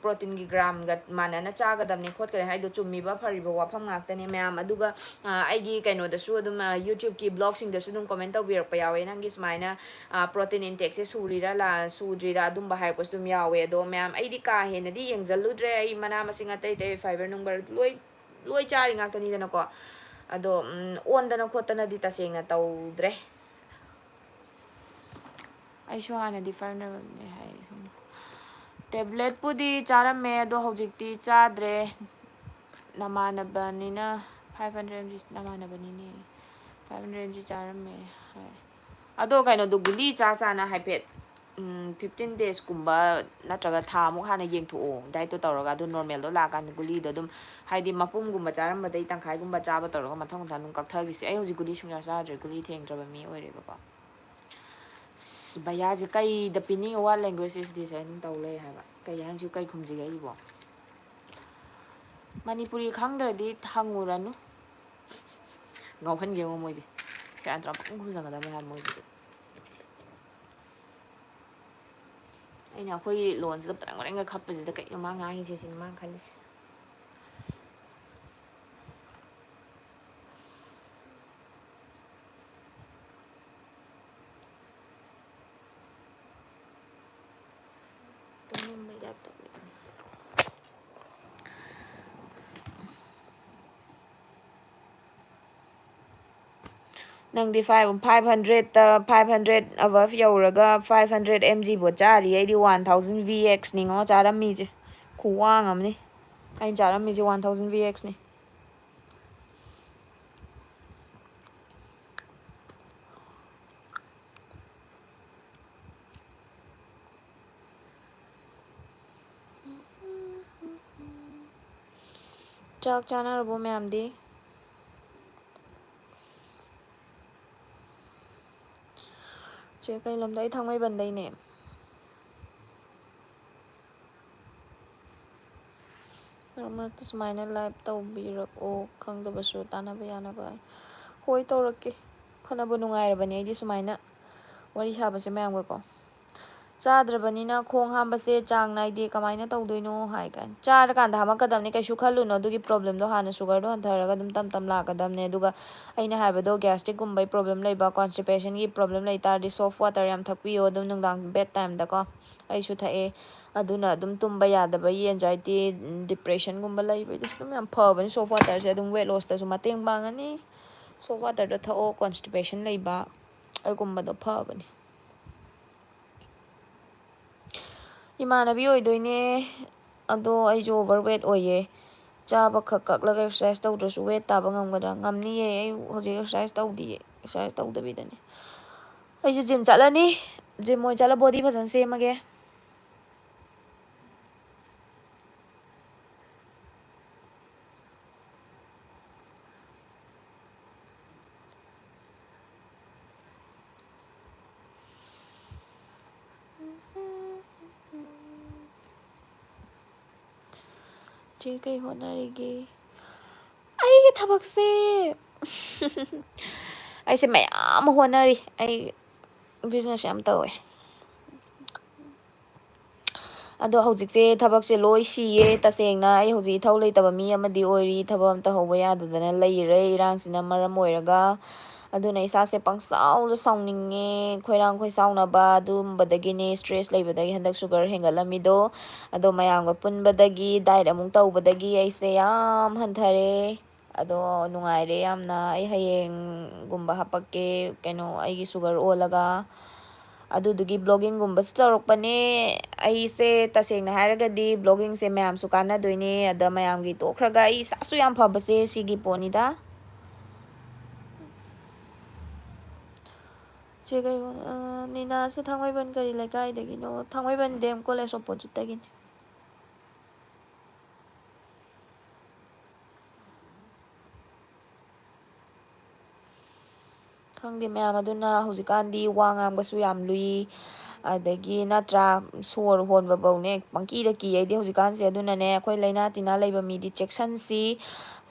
ꯄ꯭ꯔꯣꯇꯤꯟꯒꯤ ꯒ꯭ꯔꯥꯝꯒ ꯃꯥꯟꯅꯅ ꯆꯥꯒꯗꯕꯅꯤ ꯈꯣꯠꯀꯗꯕꯅꯤ ꯍꯥꯏꯗꯣ ꯆꯨꯝꯃꯤꯕ ꯐꯔꯤꯕ ꯋꯥꯐꯝ ꯉꯥꯛꯇꯅꯦ ꯃꯌꯥꯝ ꯑꯗꯨꯒ ꯑꯩꯒꯤ ꯀꯩꯅꯣꯗꯁꯨ ꯑꯗꯨꯝ ꯌꯨꯇ꯭ꯌꯨꯕꯀꯤ ꯕ꯭ꯂꯣꯒꯁꯤꯡꯗꯁꯨ ꯑꯗꯨꯝ ꯀꯣꯃꯦꯟ ꯇꯧꯕꯤꯔꯛꯄ ꯌꯥꯎꯋꯦ ꯅꯪꯒꯤ ꯁꯨꯃꯥꯏꯅ ꯄ꯭ꯔꯣꯇꯤꯟ ꯏꯟꯇꯦꯛꯁꯦ ꯁꯨꯗ꯭ꯔꯤꯔꯥ ꯑꯗꯨꯝꯕ ꯍꯥꯏꯔꯛꯄꯁꯨ ꯑꯗꯨꯝ ꯌꯥꯎꯋꯦ ꯑꯗꯣ ꯃꯌꯥꯝ ꯑꯩꯗꯤ ꯀꯥ ꯍꯦꯟꯅꯗꯤ ꯌꯦꯡꯁꯤꯜꯂꯨꯗ꯭ꯔꯦ ꯑꯩ ꯃꯅꯥ ꯃꯁꯤꯡ ꯑꯇꯩ ꯐꯥꯏꯕꯔ ꯅꯨꯡꯕꯔ ꯂꯣꯏ ꯆꯥꯔꯤ ꯉꯥꯛꯇꯅꯤꯗꯅꯀꯣ ꯑꯗꯣ ꯑꯣꯟꯗꯅ ꯈꯣꯠꯇꯅꯗꯤ ꯇꯁꯦꯡꯅ ꯇꯧꯗ꯭ꯔꯦ ꯑꯩꯁꯨ ꯍꯥꯟꯅꯗꯤ 500ꯅꯦ ꯍꯥꯏ ꯇꯦꯕ꯭ꯂꯦꯠꯄꯨꯗꯤ ꯆꯥꯔꯝꯃꯦ ꯑꯗꯣ ꯍꯧꯖꯤꯛꯇꯤ ꯆꯥꯗ꯭ꯔꯦ ꯅꯃꯥꯟꯅꯕꯅꯤꯅ 500 mg ꯅꯃꯥꯟꯅꯕꯅꯤꯅꯦ 500 mg ꯆꯥꯔꯝꯃꯦ ꯍꯥꯏ ꯑꯗꯣ ꯀꯩꯅꯣꯗꯣ ꯒꯨꯂꯤ ꯆꯥꯅ ꯍꯥꯏꯐꯦꯠ 15 daysꯀꯨꯝꯕ ꯅꯠꯇ꯭ꯔꯒ ꯊꯥ ꯑꯃꯨꯛ ꯍꯥꯟꯅ ꯌꯦꯡꯊꯣꯛꯑꯣ ꯗꯥꯏꯠꯇꯣ ꯇꯧꯔꯒ ꯑꯗꯨ ꯅꯣꯔꯃꯦꯜꯗꯣ ꯂꯥꯛꯑꯀꯥꯟꯗ ꯒꯨꯂꯤꯗꯣ ꯑꯗꯨꯝ ꯍꯥꯏꯗꯤ ꯃꯄꯨꯝꯒꯨꯝꯕ ꯆꯥꯔꯝꯕꯗꯩ ꯇꯪꯈꯥꯏꯒꯨꯝꯕ ꯆꯥꯕ ꯇꯧꯔꯒ ꯃꯊꯪ ꯑꯗꯨꯝ ꯀꯛꯊꯈꯤꯁꯦ ꯑꯩ ꯍꯧꯖꯤꯛ ꯒꯨꯂꯤ ꯁꯨꯡꯆꯥ ꯆꯥꯗ꯭ꯔꯦ ꯒꯨꯂꯤ ꯊꯦꯡꯗ꯭ꯔꯕ ꯃꯤ ꯑꯣꯏꯔꯦꯕꯀꯣ ꯚꯩꯌꯥꯁꯦ ꯀꯩꯗ ꯄꯤꯅꯤꯡꯉ ꯋꯥꯠ ꯂꯦꯡꯒ꯭ꯋꯦꯖ ꯏꯁꯗꯤꯁꯦ ꯑꯗꯨꯝ ꯇꯧ ꯂꯩ ꯍꯥꯏꯕ ꯀꯩ ꯍꯥꯏꯅꯁꯨ ꯀꯩ ꯈꯨꯝꯁꯤꯒꯦ ꯑꯩꯕꯣ ꯃꯅꯤꯄꯨꯔꯤ ꯈꯪꯗ꯭ꯔꯗꯤ ꯍꯪꯉꯨꯔꯅꯨ ꯉꯥꯎꯍꯟꯒꯦꯉꯣ ꯃꯣꯏꯁꯦ ꯁꯦꯔꯥꯟ ꯇꯨꯔꯥꯟ ꯄꯪꯈꯨꯝ ꯈꯨꯝꯖꯟꯒꯗꯕꯅꯦ ꯍꯥꯏꯕ ꯃꯣꯏꯁꯤꯗꯤ ꯑꯩꯅ ꯑꯩꯈꯣꯏꯒꯤ ꯂꯣꯟꯁꯤꯗ ꯄꯔꯦꯡ ꯄꯔꯦꯡꯒ ꯈꯞꯄꯁꯤꯗ ꯀꯩꯅꯣ ꯃꯥ ꯉꯥꯡꯉꯤꯁꯦ ꯁꯤꯅꯤ ꯃꯥꯅ ꯈꯜꯂꯤꯁꯦ ꯇꯨꯝꯅꯤꯡꯕꯩ ꯇꯥꯏꯞ ꯇꯧꯋꯦ ꯅꯪꯗꯤ 500 above ꯌꯧꯔꯒ 500 mg ꯕꯣ ꯆꯥꯔꯤ ꯑꯩꯗꯤ 1000 vx ꯅꯤꯉꯣ ꯆꯥꯔꯝꯃꯤꯁꯦ ꯈꯨꯋꯥꯡ ꯑꯃꯅꯤ ꯑꯩꯅ ꯆꯥꯔꯝꯃꯤꯁꯦ 1000 vx ꯅꯤ ꯆꯥꯛ ꯆꯥꯅꯔꯕꯣ ꯃꯌꯥꯝꯗꯤ ꯆꯦ ꯀꯩ ꯂꯝꯗ ꯑꯩ ꯊꯥꯡꯃꯩꯕꯟꯗꯩꯅꯦ ꯃꯔꯛ ꯃꯔꯛꯇ ꯁꯨꯃꯥꯏꯅ ꯂꯥꯏꯚ ꯇꯧꯕꯤꯔꯛꯑꯣ ꯈꯪꯗꯕꯁꯨ ꯇꯥꯟꯅꯕ ꯌꯥꯅꯕ ꯍꯣꯏ ꯇꯧꯔꯛꯀꯦ ꯐꯅꯕ ꯅꯨꯡꯉꯥꯏꯔꯕꯅꯦ ꯑꯩꯗꯤ ꯁꯨꯃꯥꯏꯅ ꯋꯥꯔꯤ ꯁꯥꯕꯁꯦ ꯃꯌꯥꯝꯒꯀꯣ ꯆꯥꯗ꯭ꯔꯕꯅꯤꯅ ꯈꯣꯡ ꯍꯥꯝꯕꯁꯦ ꯆꯥꯡ ꯅꯥꯏꯗꯦ ꯀꯃꯥꯏꯅ ꯇꯧꯗꯣꯏꯅꯣ ꯍꯥꯏ ꯀꯥꯏꯅ ꯆꯥꯔꯀꯥꯟꯗ ꯍꯥꯝꯃꯛꯀꯗꯕꯅꯤ ꯀꯩꯁꯨ ꯈꯜꯂꯨꯅꯣ ꯑꯗꯨꯒꯤ ꯄ꯭ꯔꯣꯕ꯭ꯂꯦꯝꯗꯣ ꯍꯥꯟꯅ ꯁꯨꯒꯔꯗꯣ ꯍꯟꯊꯔꯒ ꯑꯗꯨꯝ ꯇꯞ ꯇꯞ ꯂꯥꯛꯀꯗꯕꯅꯦ ꯑꯗꯨꯒ ꯑꯩꯅ ꯍꯥꯏꯕꯗꯣ ꯒ꯭ꯌꯥꯁꯇ꯭रिꯛꯀꯨꯝꯕꯩ ꯄ꯭ꯔꯣꯕ꯭ꯂꯦꯝ ꯂꯩꯕ ꯀꯣꯟꯁꯇꯤꯄꯦꯁꯟꯒꯤ ꯄ꯭ꯔꯣꯕ꯭ꯂꯦꯝ ꯂꯩ ꯇꯥꯔꯗꯤ ꯁꯣꯐ ꯋꯥꯇꯔ ꯌꯥꯝ ꯊꯛꯄꯤꯌꯣ ꯑꯗꯨꯝ ꯅꯨꯡꯗꯥꯡ ꯕꯦꯠ ꯇꯥꯏꯝꯗꯀꯣ ꯑꯩꯁꯨ ꯊꯛꯑꯦ ꯑꯗꯨꯅ ꯑꯗꯨꯝ ꯇꯨꯝꯕ ꯌꯥꯗꯕꯒꯤ ꯑꯦꯟꯖꯥꯏꯇꯤ ꯗꯤꯄ꯭ꯔꯦꯁꯟꯒꯨꯝꯕ ꯂꯩꯕꯗꯁꯨ ꯑꯗꯨꯝ ꯌꯥꯝ ꯐꯕꯅꯤ ꯁꯣꯐ ꯋꯥꯇꯔꯁꯦ ꯑꯗꯨꯝ ꯋꯦꯠ ꯂꯣꯁꯇꯁꯨ ꯃꯇꯦꯡ ꯄꯥꯡꯉꯅꯤ ꯁꯣꯐ ꯋꯥꯇꯔꯗꯣ ꯊꯛꯑꯣ ꯀꯣꯟꯁꯇꯤꯄꯦꯁꯟ ꯂꯩꯕ ꯑꯗꯨꯒꯨꯝꯕꯗꯣ ꯐꯕꯅꯤ ꯏꯃꯥꯟꯅꯕꯤ ꯑꯣꯏꯗꯣꯏꯅꯦ ꯑꯗꯣ ꯑꯩꯁꯨ ꯑꯣꯚꯔ ꯋꯦꯠ ꯑꯣꯏꯌꯦ ꯆꯥꯕ ꯈꯛ ꯀꯛꯂꯒ ꯑꯦꯛꯁꯔꯁꯥꯏꯁ ꯇꯧꯗ꯭ꯔꯁꯨ ꯋꯦꯠ ꯇꯥꯕ ꯉꯝꯒꯗ꯭ꯔꯥ ꯉꯝꯅꯤꯌꯦ ꯑꯩ ꯍꯧꯖꯤꯛ ꯑꯦꯛꯁꯔꯁꯥꯏꯁ ꯇꯧꯗꯤꯌꯦ ꯑꯦꯛꯁꯔꯁꯥꯏꯁ ꯇꯧꯗꯕꯤꯗꯅꯦ ꯑꯩꯁꯨ ꯖꯤꯝ ꯆꯠꯂꯅꯤ ꯖꯤꯝ ꯑꯣꯏꯅ ꯆꯠꯂ ꯕꯣꯗꯤ ꯐꯖꯅ ꯁꯦꯝꯃꯒꯦ ꯆꯦ ꯀꯩ ꯍꯣꯠꯅꯔꯤꯒꯦ ꯑꯩꯒꯤ ꯊꯕꯛꯁꯦ ꯑꯩꯁꯦ ꯃꯌꯥꯝ ꯍꯣꯠꯅꯔꯤ ꯑꯩ ꯕꯤꯖꯤꯅꯦꯁ ꯌꯥꯝ ꯇꯧꯋꯦ ꯑꯗꯣ ꯍꯧꯖꯤꯛꯁꯦ ꯊꯕꯛꯁꯦ ꯂꯣꯏ ꯁꯤꯌꯦ ꯇꯁꯦꯡꯅ ꯑꯩ ꯍꯧꯖꯤꯛ ꯏꯊꯧ ꯂꯩꯇꯕ ꯃꯤ ꯑꯃꯗꯤ ꯑꯣꯏꯔꯤ ꯊꯕꯛ ꯑꯝꯇ ꯍꯧꯕ ꯌꯥꯗꯗꯅ ꯂꯩꯔꯦ ꯏꯔꯥꯡꯁꯤꯅ ꯃꯔꯝ ꯑꯣꯏꯔꯒ ꯑꯗꯨꯅ ꯏꯁꯥꯁꯦ ꯄꯪꯁꯥꯎꯗ ꯁꯥꯎꯅꯤꯡꯉꯦ ꯈꯣꯏꯔꯥꯡ ꯈꯣꯏꯁꯥꯎꯅꯕ ꯑꯗꯨꯝꯕꯗꯒꯤꯅꯦ ꯁ꯭ꯇ꯭ꯔꯦꯁ ꯂꯩꯕꯗꯒꯤ ꯍꯟꯗꯛ ꯁꯨꯒꯔ ꯍꯦꯟꯒꯠꯂꯝꯃꯤꯗꯣ ꯑꯗꯣ ꯃꯌꯥꯝꯒ ꯄꯨꯟꯕꯗꯒꯤ ꯗꯥꯏꯠ ꯑꯃꯨꯛ ꯇꯧꯕꯗꯒꯤ ꯑꯩꯁꯦ ꯌꯥꯝ ꯍꯟꯊꯔꯦ ꯑꯗꯣ ꯅꯨꯡꯉꯥꯏꯔꯦ ꯌꯥꯝꯅ ꯑꯩ ꯍꯌꯦꯡꯒꯨꯝꯕ ꯍꯥꯄꯛꯀꯦ ꯀꯩꯅꯣ ꯑꯩꯒꯤ ꯁꯨꯒꯔ ꯑꯣꯜꯂꯒ ꯑꯗꯨꯗꯨꯒꯤ ꯕ꯭ꯂꯣꯒꯤꯡꯒꯨꯝꯕꯁꯨ ꯇꯧꯔꯛꯄꯅꯦ ꯑꯩꯁꯦ ꯇꯁꯦꯡꯅ ꯍꯥꯏꯔꯒꯗꯤ ꯕ꯭ꯂꯣꯒꯤꯡꯁꯦ ꯃꯌꯥꯝꯁꯨ ꯀꯥꯟꯅꯗꯣꯏꯅꯦ ꯑꯗ ꯃꯌꯥꯝꯒꯤ ꯇꯣꯛꯈ꯭ꯔꯒ ꯑꯩ ꯏꯁꯥꯁꯨ ꯌꯥꯝ ꯐꯕꯁꯦ ꯁꯤꯒꯤ ꯄꯣꯠꯅꯤꯗ ꯆꯦ ꯀꯩ ꯅꯤꯅꯥꯁꯦ ꯊꯥꯡꯃꯩꯕꯟ ꯀꯔꯤ ꯂꯩꯀꯥꯏꯗꯒꯤꯅꯣ ꯊꯥꯡꯃꯩꯕꯟ ꯗꯤ ꯑꯦꯝ ꯀꯣꯂꯦꯖ ꯑꯣꯄꯣꯖꯤꯠꯇꯒꯤꯅꯤ ꯈꯪꯗꯦ ꯃꯌꯥꯝ ꯑꯗꯨꯅ ꯍꯧꯖꯤꯛꯀꯥꯟꯗꯤ ꯋꯥ ꯉꯥꯡꯕꯁꯨ ꯌꯥꯝ ꯂꯨꯏ ꯑꯗꯒꯤ ꯅꯠꯇ꯭ꯔꯥ ꯁꯣꯔ ꯍꯣꯟꯕꯐꯧꯅꯦ ꯄꯪꯀꯤꯗ ꯀꯤ ꯑꯩꯗꯤ ꯍꯧꯖꯤꯛꯀꯥꯟꯁꯦ ꯑꯗꯨꯅꯅꯦ ꯑꯩꯈꯣꯏ ꯂꯩꯅꯥ ꯇꯤꯟꯅꯥ ꯂꯩꯕ ꯃꯤꯗꯤ ꯆꯦꯛꯁꯟꯁꯤ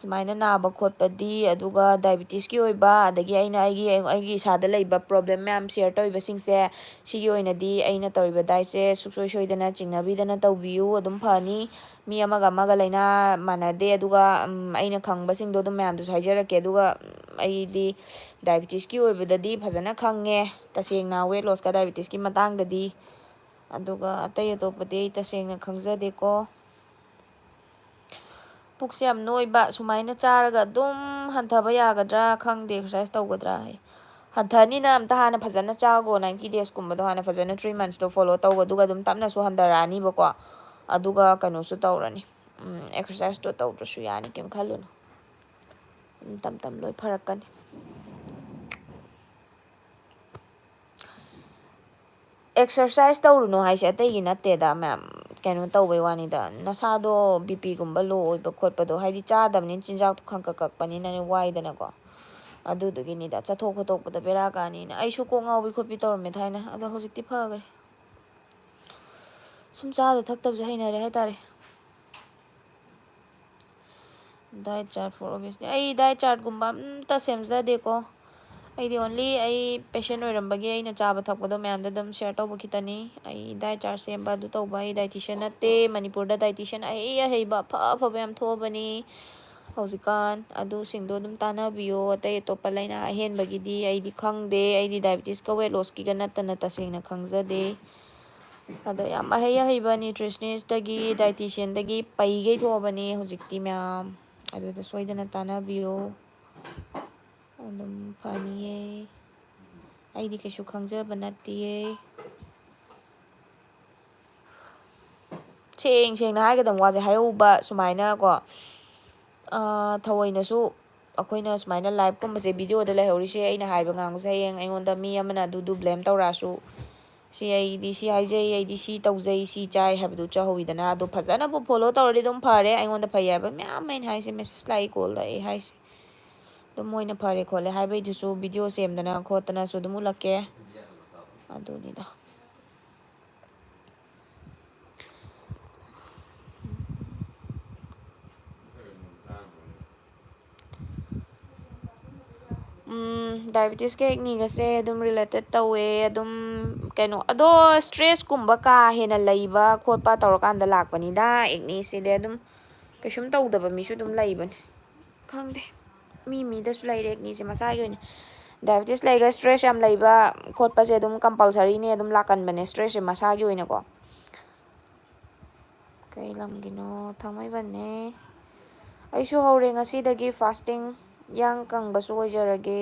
ꯁꯨꯃꯥꯏꯅ ꯅꯥꯕ ꯈꯣꯠꯄꯗꯤ ꯑꯗꯨꯒ ꯗꯥꯏꯕꯤꯇꯤꯁꯀꯤ ꯑꯣꯏꯕ ꯑꯗꯒꯤ ꯑꯩꯅ ꯑꯩꯒꯤ ꯏꯁꯥꯗ ꯂꯩꯕ ꯄ꯭ꯔꯣꯕ꯭ꯂꯦꯝ ꯃꯌꯥꯝ ꯁꯤꯌꯔ ꯇꯧꯔꯤꯕꯁꯤꯡꯁꯦ ꯁꯤꯒꯤ ꯑꯣꯏꯅꯗꯤ ꯑꯩꯅ ꯇꯧꯔꯤꯕ ꯗꯥꯏꯠꯁꯦ ꯁꯨꯡꯁꯣꯏ ꯁꯣꯏꯗꯅ ꯆꯤꯡꯅꯕꯤꯗꯅ ꯇꯧꯕꯤꯌꯨ ꯑꯗꯨꯝ ꯐꯅꯤ ꯃꯤ ꯑꯃꯒ ꯑꯃꯒ ꯂꯩꯅꯥ ꯃꯥꯟꯅꯗꯦ ꯑꯗꯨꯒ ꯑꯩꯅ ꯈꯪꯕꯁꯤꯡꯗꯣ ꯑꯗꯨꯝ ꯃꯌꯥꯝꯗꯁꯨ ꯍꯥꯏꯖꯔꯛꯀꯦ ꯑꯗꯨꯒ ꯑꯩꯗꯤ ꯗꯥꯏꯕꯤꯇꯤꯁꯀꯤ ꯑꯣꯏꯕꯗꯗꯤ ꯐꯖꯅ ꯈꯪꯉꯦ ꯇꯁꯦꯡꯅ ꯋꯦꯠ ꯂꯣꯁꯀ ꯗꯥꯏꯕꯤꯇꯤꯁꯀꯤ ꯃꯇꯥꯡꯗꯗꯤ ꯑꯗꯨꯒ ꯑꯇꯩ ꯑꯇꯣꯞꯄꯗꯤ ꯑꯩ ꯇꯁꯦꯡꯅ ꯈꯪꯖꯗꯦꯀꯣ ꯄꯨꯛꯁꯦ ꯌꯥꯝ ꯅꯣꯏꯕ ꯁꯨꯃꯥꯏꯅ ꯆꯥꯔꯒ ꯑꯗꯨꯝ ꯍꯟꯊꯕ ꯌꯥꯒꯗ꯭ꯔꯥ ꯈꯪꯗꯦ ꯑꯦꯛꯁꯔꯁꯥꯏꯁ ꯇꯧꯒꯗ꯭ꯔꯥ ꯍꯟꯊꯅꯤꯅ ꯑꯝꯇ ꯍꯥꯟꯅ ꯐꯖꯅ ꯆꯥꯒꯣ 90 ꯗꯦꯖꯀꯨꯝꯕꯗꯣ ꯍꯥꯟꯅ ꯐꯖꯅ 3 monthsꯇꯣ ꯐꯣꯂꯣ ꯇꯧ ꯑꯗꯨꯒ ꯑꯗꯨꯝ ꯇꯞꯅꯁꯨ ꯍꯟꯊꯔꯛꯑꯅꯤꯕꯀꯣ ꯑꯗꯨꯒ ꯀꯩꯅꯣꯁꯨ ꯇꯧꯔꯅꯤ ꯑꯦꯛꯁꯔꯁꯥꯏꯁꯇꯣ ꯇꯧꯗ꯭ꯔꯁꯨ ꯌꯥꯅꯤ ꯀꯩꯝ ꯈꯜꯂꯨꯅꯨ ꯇꯞ ꯇꯞ ꯂꯣꯏ ꯐꯔꯛꯀꯅꯤ ꯑꯦꯛꯁꯔꯁꯥꯏꯁ ꯇꯧꯔꯨꯅꯨ ꯍꯥꯏꯁꯦ ꯑꯇꯩꯒꯤ ꯅꯠꯇꯦꯗ ꯃꯌꯥꯝ ꯀꯩꯅꯣ ꯇꯧꯕꯩ ꯋꯥꯅꯤꯗ ꯅꯁꯥꯗꯣ ꯕꯤꯄꯤꯒꯨꯝꯕ ꯂꯣ ꯑꯣꯏꯕ ꯈꯣꯠꯄꯗꯣ ꯍꯥꯏꯗꯤ ꯆꯥꯗꯕꯅꯤꯅ ꯆꯤꯟꯖꯥꯛꯇꯣ ꯈꯪꯀꯛ ꯀꯛꯄꯅꯤꯅꯅꯦ ꯋꯥꯏꯗꯅꯀꯣ ꯑꯗꯨꯗꯨꯒꯤꯅꯤꯗ ꯆꯠꯊꯣꯛ ꯈꯣꯠꯇꯣꯛꯄꯗ ꯕꯦꯔꯥ ꯀꯥꯅꯤꯅ ꯑꯩꯁꯨ ꯀꯣꯛ ꯉꯥꯎꯕꯤ ꯈꯣꯠꯄꯤ ꯇꯧꯔꯝꯃꯦ ꯊꯥꯏꯅ ꯑꯗꯣ ꯍꯧꯖꯤꯛꯇꯤ ꯐꯈ꯭ꯔꯦ ꯁꯨꯝ ꯆꯥꯗ ꯊꯛꯇꯕꯁꯦ ꯍꯩꯅꯔꯦ ꯍꯥꯏꯇꯥꯔꯦ ꯗꯥꯏꯠ ꯆꯥꯔꯠ ꯐꯣꯔ ꯑꯣꯕꯤꯌꯁꯂꯤ ꯑꯩ ꯗꯥꯏꯠ ꯆꯥꯔꯠꯀꯨꯝꯕ ꯑꯝꯇ ꯁꯦꯝꯖꯗꯦꯀꯣ ꯑꯩꯗꯤ ꯑꯣꯟꯂꯤ ꯑꯩ ꯄꯦꯁꯦꯟ ꯑꯣꯏꯔꯝꯕꯒꯤ ꯑꯩꯅ ꯆꯥꯕ ꯊꯛꯄꯗꯣ ꯃꯌꯥꯝꯗ ꯑꯗꯨꯝ ꯁꯦꯌꯔ ꯇꯧꯕ ꯈꯤꯇꯅꯤ ꯑꯩ ꯗꯥꯏꯠ ꯆꯥꯔꯠ ꯁꯦꯝꯕ ꯑꯗꯨ ꯇꯧꯕ ꯑꯩ ꯗꯥꯏꯇꯤꯁꯤꯌꯥꯟ ꯅꯠꯇꯦ ꯃꯅꯤꯄꯨꯔꯗ ꯗꯥꯏꯇꯤꯁꯤꯌꯥꯟ ꯑꯍꯩꯕ ꯑꯐ ꯑꯐꯕ ꯌꯥꯝ ꯊꯣꯛꯑꯕꯅꯤ ꯍꯧꯖꯤꯛꯀꯥꯟ ꯑꯗꯨꯁꯤꯡꯗꯣ ꯑꯗꯨꯝ ꯇꯥꯟꯅꯕꯤꯌꯣ ꯑꯇꯩ ꯑꯇꯣꯞꯄ ꯂꯥꯏꯅꯥ ꯑꯍꯦꯟꯕꯒꯤꯗꯤ ꯑꯩꯗꯤ ꯈꯪꯗꯦ ꯑꯩꯗꯤ ꯗꯥꯏꯕꯤꯇꯤꯁꯀ ꯋꯦꯠ ꯂꯣꯁꯀꯤꯒ ꯅꯠꯇꯅ ꯇꯁꯦꯡꯅ ꯈꯪꯖꯗꯦ ꯑꯗꯣ ꯌꯥꯝ ꯑꯍꯩꯕ ꯅ꯭ꯌꯨꯇ꯭ꯔꯤꯁꯅꯤꯁꯇꯒꯤ ꯗꯥꯏꯇꯤꯁꯤꯌꯥꯟꯗꯒꯤ ꯄꯩꯒꯩ ꯊꯣꯛꯑꯕꯅꯤ ꯍꯧꯖꯤꯛꯇꯤ ꯃꯌꯥꯝ ꯑꯗꯨꯗ ꯁꯣꯏꯗꯅ ꯇꯥꯟꯅꯕꯤꯌꯨ ꯑꯗꯨꯝ ꯐꯅꯤꯌꯦ ꯑꯩꯗꯤ ꯀꯩꯁꯨ ꯈꯪꯖꯕ ꯅꯠꯇꯤꯌꯦ ꯁꯦꯡꯅ ꯍꯥꯏꯒꯗꯕ ꯋꯥꯁꯦ ꯍꯥꯏꯍꯧꯕ ꯁꯨꯃꯥꯏꯅ ꯀꯣ ꯊꯑꯣꯏꯅꯁꯨ ꯑꯩꯈꯣꯏꯅ ꯁꯨꯃꯥꯏꯅ ꯂꯥꯏꯚꯀꯨꯝꯕꯁꯦ ꯚꯤꯗꯤꯑꯣꯗ ꯂꯩꯍꯧꯔꯤꯁꯦ ꯑꯩꯅ ꯍꯥꯏꯕ ꯉꯥꯡꯕꯁꯦ ꯍꯌꯦꯡ ꯑꯩꯉꯣꯟꯗ ꯃꯤ ꯑꯃꯅ ꯑꯗꯨ ꯕ꯭ꯂꯦꯝ ꯇꯧꯔꯛꯑꯁꯨ ꯁꯤ ꯑꯩꯗꯤ ꯁꯤ ꯍꯥꯏꯖꯩ ꯑꯩꯗꯤ ꯁꯤ ꯇꯧꯖꯩ ꯁꯤ ꯆꯥꯏ ꯍꯥꯏꯕꯗꯨ ꯆꯥꯍꯧꯋꯤꯗꯅ ꯑꯗꯣ ꯐꯖꯅꯕꯨ ꯐꯣꯂꯣ ꯇꯧꯔꯗꯤ ꯑꯗꯨꯝ ꯐꯔꯦ ꯑꯩꯉꯣꯟꯗ ꯐꯩ ꯍꯥꯏꯕ ꯃꯌꯥꯝ ꯑꯩꯅ ꯍꯥꯏꯁꯦ ꯃꯦꯁꯦꯁ ꯂꯥꯛꯏ ꯀꯣꯜ ꯂꯥꯛꯏ ꯍꯥꯏꯁꯦ ꯑꯗꯨꯝ ꯃꯣꯏꯅ ꯐꯔꯦ ꯈꯣꯠꯂꯦ ꯍꯥꯏꯕꯩꯗꯨꯁꯨ ꯚꯤꯗꯤꯑꯣ ꯁꯦꯝꯗꯅ ꯈꯣꯠꯇꯅꯁꯨ ꯑꯗꯨꯝ ꯎꯠꯂꯛꯀꯦ ꯑꯗꯨꯅꯤꯗ ꯗꯥꯏꯕꯦꯇꯤꯁꯀ ꯑꯦꯛꯅꯤꯒꯁꯦ ꯑꯗꯨꯝ ꯔꯤꯂꯦꯇꯦꯠ ꯇꯧꯋꯦ ꯑꯗꯨꯝ ꯀꯩꯅꯣ ꯑꯗꯣ ꯁ꯭ꯇ꯭ꯔꯦꯁꯀꯨꯝꯕ ꯀꯥ ꯍꯦꯟꯅ ꯂꯩꯕ ꯈꯣꯠꯄ ꯇꯧꯔꯀꯥꯟꯗ ꯂꯥꯛꯄꯅꯤꯗ ꯑꯦꯛꯅꯤꯁꯤꯗꯤ ꯑꯗꯨꯝ ꯀꯩꯁꯨꯝ ꯇꯧꯗꯕ ꯃꯤꯁꯨ ꯑꯗꯨꯝ ꯂꯩꯕꯅꯦ ꯈꯪꯗꯦ ꯃꯤꯗꯁꯨ ꯂꯩꯔꯦ ꯑꯦꯛꯅꯤꯁꯦ ꯃꯁꯥꯒꯤ ꯑꯣꯏꯅ ꯗꯥꯏꯕꯦꯇꯤꯁ ꯂꯩꯒ ꯁ꯭ꯇ꯭ꯔꯦꯁ ꯌꯥꯝ ꯂꯩꯕ ꯈꯣꯠꯄꯁꯦ ꯑꯗꯨꯝ ꯀꯝꯄꯜꯁꯔꯤꯅꯦ ꯑꯗꯨꯝ ꯂꯥꯛꯀꯟꯕꯅꯦ ꯁ꯭ꯇ꯭ꯔꯦꯁꯁꯦ ꯃꯁꯥꯒꯤ ꯑꯣꯏꯅꯀꯣ ꯀꯩ ꯂꯝꯒꯤꯅꯣ ꯊꯥꯡꯃꯩꯕꯟꯅꯦ ꯑꯩꯁꯨ ꯍꯧꯔꯦ ꯉꯁꯤꯗꯒꯤ ꯐꯥꯁꯇꯤꯡ ꯌꯥꯡ ꯀꯪꯕꯁꯨ ꯑꯣꯏꯖꯔꯒꯦ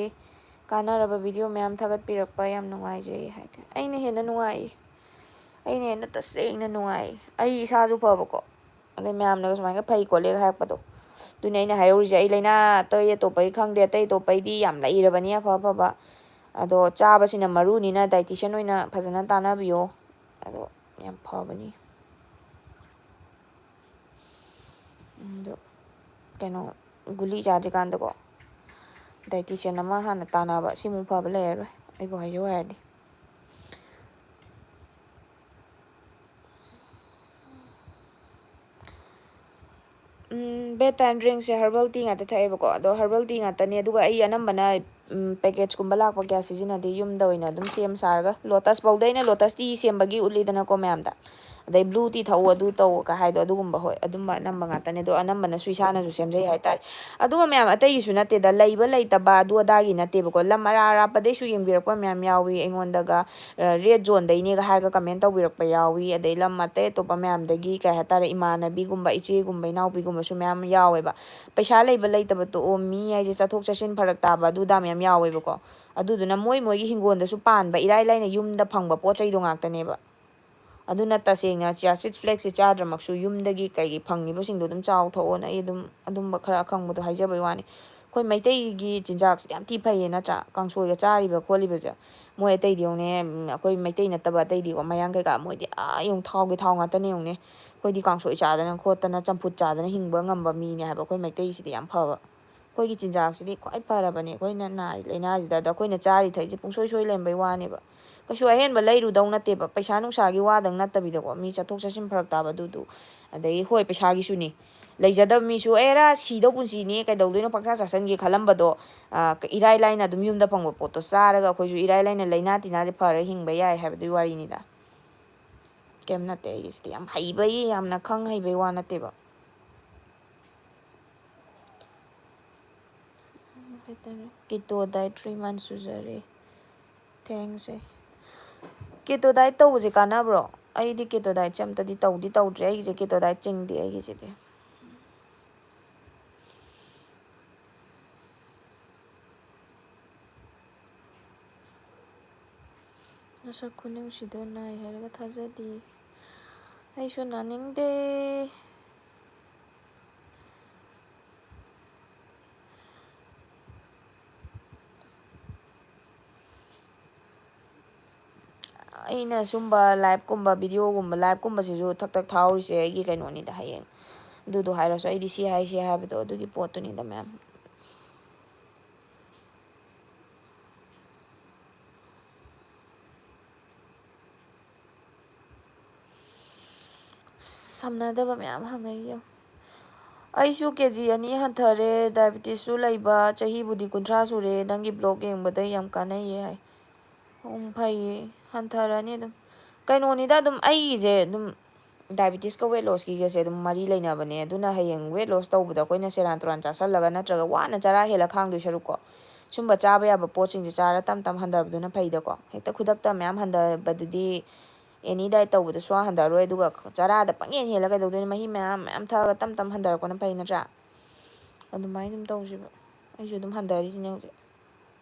ꯀꯥꯟꯅꯔꯕ ꯚꯤꯗꯤꯑꯣ ꯃꯌꯥꯝ ꯊꯥꯒꯠꯄꯤꯔꯛꯄ ꯌꯥꯝ ꯅꯨꯡꯉꯥꯏꯖꯩ ꯍꯥꯏꯒꯦ ꯑꯩꯅ ꯍꯦꯟꯅ ꯅꯨꯡꯉꯥꯏ ꯑꯩꯅ ꯍꯦꯟꯅ ꯇꯁꯦꯡꯅ ꯅꯨꯡꯉꯥꯏ ꯑꯩ ꯏꯁꯥꯁꯨ ꯐꯕꯀꯣ ꯑꯗꯩ ꯃꯌꯥꯝꯅꯒ ꯁꯨꯃꯥꯏꯅ ꯐꯩ ꯈꯣꯠꯂꯦꯒ ꯍꯥꯏꯔꯛꯄꯗꯣ ꯑꯗꯨꯅꯦ ꯑꯩꯅ ꯍꯥꯏꯍꯧꯔꯤꯁꯦ ꯑꯩ ꯂꯥꯏꯅꯥ ꯑꯇꯩ ꯑꯇꯣꯞꯄꯒꯤ ꯈꯪꯗꯦ ꯑꯇꯩ ꯑꯇꯣꯞꯄꯩꯗꯤ ꯌꯥꯝ ꯂꯩꯔꯕꯅꯤ ꯑꯐ ꯑꯐꯕ ꯑꯗꯣ ꯆꯥꯕꯁꯤꯅ ꯃꯔꯨꯅꯤꯅ ꯗꯥꯏꯇꯤꯁꯤꯌꯥꯟ ꯑꯣꯏꯅ ꯐꯖꯅ ꯇꯥꯟꯅꯕꯤꯌꯣ ꯑꯗꯣ ꯌꯥꯝ ꯐꯕꯅꯤ ꯑꯗꯣ ꯀꯩꯅꯣ ꯒꯨꯂꯤ ꯆꯥꯗ꯭ꯔꯤꯀꯥꯟꯗꯀꯣ ꯗꯥꯏꯇꯤꯁꯤꯌꯥꯟ ꯑꯃ ꯍꯥꯟꯅ ꯇꯥꯟꯅꯕ ꯁꯤꯃꯨꯛ ꯐꯕ ꯂꯩꯔꯔꯣꯏ ꯑꯩꯕꯨ ꯍꯥꯏꯖꯧ ꯍꯥꯏꯔꯗꯤ ꯕꯦꯠ ꯇꯥꯏꯝ ꯗ꯭ꯔꯤꯡꯁꯦ ꯍꯔꯕꯦꯜ ꯇꯤ ꯉꯥꯛꯇ ꯊꯛꯑꯦꯕꯀꯣ ꯑꯗꯣ ꯍꯔꯕꯦꯜ ꯇꯤ ꯉꯥꯛꯇꯅꯦ ꯑꯗꯨꯒ ꯑꯩ ꯑꯅꯝꯕꯅ ꯄꯦꯀꯦꯠꯁꯀꯨꯝꯕ ꯂꯥꯛꯄ ꯀꯌꯥ ꯁꯤꯖꯤꯟꯅꯗꯦ ꯌꯨꯝꯗ ꯑꯣꯏꯅ ꯑꯗꯨꯝ ꯁꯦꯝ ꯁꯥꯔꯒ ꯂꯣꯇꯁ ꯐꯧꯗ ꯑꯩꯅ ꯂꯣꯇꯁ ꯇꯤ ꯁꯦꯝꯕꯒꯤ ꯎꯠꯂꯤꯗꯅꯀꯣ ꯃꯌꯥꯝꯗ ꯑꯗꯩ ꯕ꯭ꯂꯨ ꯇꯤ ꯊꯛꯎ ꯑꯗꯨ ꯇꯧꯒ ꯍꯥꯏꯗꯣ ꯑꯗꯨꯒꯨꯝꯕ ꯍꯣꯏ ꯑꯗꯨꯝꯕ ꯑꯅꯝꯕ ꯉꯥꯛꯇꯅꯦ ꯑꯗꯣ ꯑꯅꯝꯕꯅꯁꯨ ꯏꯁꯥꯅꯁꯨ ꯁꯦꯝꯖꯩ ꯍꯥꯏꯇꯥꯔꯦ ꯑꯗꯨꯒ ꯃꯌꯥꯝ ꯑꯇꯩꯒꯤꯁꯨ ꯅꯠꯇꯦꯗ ꯂꯩꯕ ꯂꯩꯇꯕ ꯑꯗꯨ ꯑꯗꯥꯒꯤ ꯅꯠꯇꯦꯕꯀꯣ ꯂꯝ ꯑꯔꯥꯞꯄꯗꯩꯁꯨ ꯌꯦꯡꯕꯤꯔꯛꯄ ꯃꯌꯥꯝ ꯌꯥꯎꯏ ꯑꯩꯉꯣꯟꯗꯒ ꯔꯦꯠ ꯖꯣꯟꯗꯩꯅꯦꯒ ꯍꯥꯏꯔꯒ ꯀꯃꯦꯟ ꯇꯧꯕꯤꯔꯛꯄ ꯌꯥꯎꯏ ꯑꯗꯩ ꯂꯝ ꯑꯇꯩ ꯑꯇꯣꯞꯄ ꯃꯌꯥꯝꯗꯒꯤ ꯀꯩ ꯍꯥꯏꯇꯥꯔꯦ ꯏꯃꯥꯟꯅꯕꯤꯒꯨꯝꯕ ꯏꯆꯦꯒꯨꯝꯕ ꯏꯅꯥꯎꯄꯤꯒꯨꯝꯕꯁꯨ ꯃꯌꯥꯝ ꯌꯥꯎꯋꯦꯕ ꯄꯩꯁꯥ ꯂꯩꯕ ꯂꯩꯇꯕ ꯇꯣꯛꯑꯣ ꯃꯤ ꯍꯥꯏꯁꯦ ꯆꯠꯊꯣꯛ ꯆꯠꯁꯤꯟ ꯐꯔꯛ ꯇꯥꯕ ꯑꯗꯨꯗꯥ ꯃꯌꯥꯝ ꯌꯥꯎꯋꯦꯕꯀꯣ ꯑꯗꯨꯗꯨꯅ ꯃꯣꯏꯒꯤ ꯍꯤꯡꯒꯣꯜꯗꯁꯨ ꯄꯥꯟꯕ ꯏꯔꯥꯏ ꯂꯥꯏꯅ ꯌꯨꯝꯗ ꯐꯪꯕ ꯄꯣꯠ ꯆꯩꯗꯣ ꯉꯥꯛꯇꯅꯦꯕ ꯑꯗꯨꯅ ꯇꯁꯦꯡꯅ ꯆꯤꯌꯥꯁꯤꯠ ꯐ꯭ꯂꯦꯛꯁꯦ ꯆꯥꯗ꯭ꯔꯃꯛꯁꯨ ꯌꯨꯝꯗꯒꯤ ꯀꯩꯒꯤ ꯐꯪꯉꯤꯕꯁꯤꯡꯗꯣ ꯑꯗꯨꯝ ꯆꯥꯎ ꯊꯛꯑꯣꯅ ꯑꯩ ꯑꯗꯨꯝ ꯑꯗꯨꯝꯕ ꯈꯔ ꯑꯈꯪꯕꯗꯣ ꯍꯥꯏꯖꯕꯩ ꯋꯥꯅꯤ ꯑꯩꯈꯣꯏ ꯃꯩꯇꯩꯒꯤ ꯆꯤꯟꯖꯥꯛꯁꯤꯗꯤ ꯌꯥꯝ ꯊꯤ ꯐꯩꯌꯦ ꯅꯠꯇ꯭ꯔꯥ ꯀꯥꯡꯁꯣꯏꯒ ꯆꯥꯔꯤꯕ ꯈꯣꯠꯂꯤꯕꯁꯦ ꯃꯣꯏ ꯑꯇꯩꯗꯤ ꯌꯦꯡꯉꯨꯅꯦ ꯑꯩꯈꯣꯏ ꯃꯩꯇꯩ ꯅꯠꯇꯕ ꯑꯇꯩꯗꯤꯀꯣ ꯃꯌꯥꯡ ꯀꯩꯀꯥ ꯃꯣꯏꯗꯤ ꯌꯦꯡꯉꯨ ꯊꯥꯎꯒꯤ ꯊꯥꯎ ꯉꯥꯛꯇꯅꯦ ꯌꯦꯡꯉꯨꯅꯦ ꯑꯩꯈꯣꯏꯗꯤ ꯀꯥꯡꯁꯣꯏ ꯆꯥꯗꯅ ꯈꯣꯠꯇꯅ ꯆꯝꯐꯨꯠ ꯆꯥꯗꯅ ꯍꯤꯡꯕ ꯉꯝꯕ ꯃꯤꯅꯦ ꯍꯥꯏꯕ ꯑꯩꯈꯣꯏ ꯃꯩꯇꯩꯁꯤꯗꯤ ꯌꯥꯝ ꯐꯕ ꯑꯩꯈꯣꯏꯒꯤ ꯆꯤꯟꯖꯥꯛꯁꯤꯗꯤ ꯈ꯭ꯋꯥꯏ ꯐꯔꯕꯅꯦ ꯑꯩꯈꯣꯏꯅ ꯅꯥꯔꯤ ꯂꯥꯏꯅꯥꯁꯤꯗ ꯑꯗ ꯑꯩꯈꯣꯏꯅ ꯆꯥꯔꯤ ꯊꯛꯁꯦ ꯄꯨꯡꯁꯣꯏ ꯁꯣꯏ ꯂꯩꯔꯝꯕꯩ ꯋꯥꯅꯦꯕ ꯀꯩꯁꯨ ꯑꯍꯦꯟꯕ ꯂꯩꯔꯨꯗꯧ ꯅꯠꯇꯦꯕ ꯄꯩꯁꯥ ꯅꯨꯡꯁꯥꯒꯤ ꯋꯥꯗꯪ ꯅꯠꯇꯕꯤꯗꯀꯣ ꯃꯤ ꯆꯠꯊꯣꯛ ꯆꯠꯁꯤꯟ ꯐꯔꯛ ꯇꯥꯕ ꯑꯗꯨꯗꯨ ꯑꯗꯒꯤ ꯍꯣꯏ ꯄꯩꯁꯥꯒꯤꯁꯨꯅꯤ ꯂꯩꯖꯗꯕ ꯃꯤꯁꯨ ꯑꯦꯔꯥ ꯁꯤꯗꯧ ꯄꯨꯟꯁꯤꯅꯤ ꯀꯩꯗꯧꯗꯣꯏꯅꯣ ꯄꯪꯆꯥ ꯆꯥꯁꯟꯒꯦ ꯈꯜꯂꯝꯕꯗꯣ ꯏꯔꯥꯏ ꯂꯥꯏꯅ ꯑꯗꯨꯝ ꯌꯨꯝꯗ ꯐꯪꯕ ꯄꯣꯠꯇꯣ ꯆꯥꯔꯒ ꯑꯩꯈꯣꯏꯁꯨ ꯏꯔꯥꯏ ꯂꯥꯏꯅ ꯂꯩꯅꯥ ꯇꯤꯟꯅꯥꯁꯦ ꯐꯔꯒ ꯍꯤꯡꯕ ꯌꯥꯏ ꯍꯥꯏꯕꯗꯨꯒꯤ ꯋꯥꯔꯤꯅꯤꯗ ꯀꯩꯝ ꯅꯠꯇꯦ ꯑꯩꯒꯤꯁꯤꯗꯤ ꯌꯥꯝ ꯍꯩꯕꯩ ꯌꯥꯝꯅ ꯈꯪ ꯍꯩꯕꯩ ꯋꯥ ꯅꯠꯇꯦꯕ ꯀꯤꯇꯣ ꯗꯥꯏꯠ 3 months ꯁꯨꯖꯔꯦ ꯊꯦꯡꯁꯦ ꯀꯦꯇꯣ ꯗꯥꯏꯠ ꯇꯧꯕꯁꯦ ꯀꯥꯟꯅꯕ꯭ꯔꯣ ꯑꯩꯗꯤ ꯀꯦꯇꯣ ꯗꯥꯏꯠꯁꯦ ꯑꯝꯇꯗꯤ ꯇꯧꯗ꯭ꯔꯤ ꯑꯩꯒꯤꯁꯦ ꯀꯦꯇꯣ ꯗꯥꯏꯠ ꯆꯤꯡꯗꯦ ꯑꯩꯒꯤꯁꯤꯗꯤ ꯅꯁꯛ ꯈꯨꯅꯨꯡꯁꯤꯗꯣ ꯅꯥꯏ ꯍꯥꯏꯔꯒ ꯊꯥꯖꯗꯦ ꯑꯩꯁꯨ ꯅꯥꯅꯤꯡꯗꯦ ꯑꯩꯅ ꯁꯨꯝꯕ ꯂꯥꯏꯚꯀꯨꯝꯕ ꯚꯤꯗꯤꯑꯣꯒꯨꯝꯕ ꯂꯥꯏꯚꯀꯨꯝꯕꯁꯤꯁꯨ ꯊꯛ ꯊꯛ ꯊꯥꯍꯧꯔꯤꯁꯦ ꯑꯩꯒꯤ ꯀꯩꯅꯣꯅꯤꯗ ꯍꯌꯦꯡ ꯑꯗꯨꯗꯣ ꯍꯥꯏꯔꯁꯨ ꯑꯩꯗꯤ ꯁꯤ ꯍꯥꯏꯁꯤ ꯍꯥꯏꯕꯗꯣ ꯑꯗꯨꯒꯤ ꯄꯣꯠꯇꯨꯅꯤꯗ ꯃꯌꯥꯝ ꯁꯝꯅꯗꯕ ꯃꯌꯥꯝ ꯍꯪꯉꯛꯏꯁꯦ ꯑꯩꯁꯨ ꯀꯦꯖꯤ 2 ꯍꯟꯊꯔꯦ ꯗꯥꯏꯕꯦꯇꯤꯁꯁꯨ ꯂꯩꯕ ꯆꯍꯤꯕꯨꯗꯤ 30 ꯁꯨꯔꯦ ꯅꯪꯒꯤ ꯕ꯭ꯂꯣꯛ ꯌꯦꯡꯕꯗ ꯌꯥꯝ ꯀꯥꯟꯅꯩꯌꯦ ꯍꯥꯏ ꯐꯩꯌꯦ ꯍꯟꯊꯔꯅꯤ ꯑꯗꯨꯝ ꯀꯩꯅꯣꯅꯤꯗ ꯑꯗꯨꯝ ꯑꯩꯒꯤꯁꯦ ꯑꯗꯨꯝ ꯗꯥꯏꯕꯦꯇꯤꯁꯀ ꯋꯦꯠ ꯂꯣꯁꯀꯤꯒꯁꯦ ꯑꯗꯨꯝ ꯃꯔꯤ ꯂꯩꯅꯕꯅꯦ ꯑꯗꯨꯅ ꯍꯌꯦꯡ ꯋꯦꯠ ꯂꯣꯁ ꯇꯧꯕꯗ ꯑꯩꯈꯣꯏꯅ ꯁꯦꯔꯥꯟ ꯇꯨꯔꯥꯟ ꯆꯥꯁꯜꯂꯒ ꯅꯠꯇ꯭ꯔꯒ ꯋꯥꯅ ꯆꯔꯥ ꯍꯦꯜꯂ ꯈꯥꯡꯗꯣꯏ ꯁꯔꯨꯛꯀꯣ ꯁꯨꯝꯕ ꯆꯥꯕ ꯌꯥꯕ ꯄꯣꯠꯁꯤꯡꯁꯦ ꯆꯥꯔ ꯇꯞ ꯇꯞ ꯍꯟꯊꯕꯗꯨꯅ ꯐꯩꯗꯀꯣ ꯍꯦꯛꯇ ꯈꯨꯗꯛꯇ ꯃꯌꯥꯝ ꯍꯟꯊꯕꯗꯨꯗꯤ ꯑꯦꯅꯤ ꯗꯥꯏꯠ ꯇꯧꯕꯗ ꯁꯨꯡꯍꯟ ꯍꯟꯊꯔꯣꯏ ꯑꯗꯨꯒ ꯆꯔꯥꯗ ꯄꯪꯍꯦꯟ ꯍꯦꯜꯂꯒ ꯀꯩꯗꯧꯗꯣꯏꯅꯣ ꯃꯍꯤ ꯃꯌꯥꯝ ꯊꯛꯑꯒ ꯇꯞ ꯇꯞ ꯍꯟꯊꯔꯛꯄꯅ ꯐꯩ ꯅꯠꯇ꯭ꯔꯥ ꯑꯗꯨꯃꯥꯏꯅ ꯑꯗꯨꯝ ꯇꯧꯁꯦꯕ ꯑꯩꯁꯨ ꯑꯗꯨꯝ ꯍꯟꯊꯔꯤꯁꯤꯅꯦ ꯍꯧꯖꯤꯛ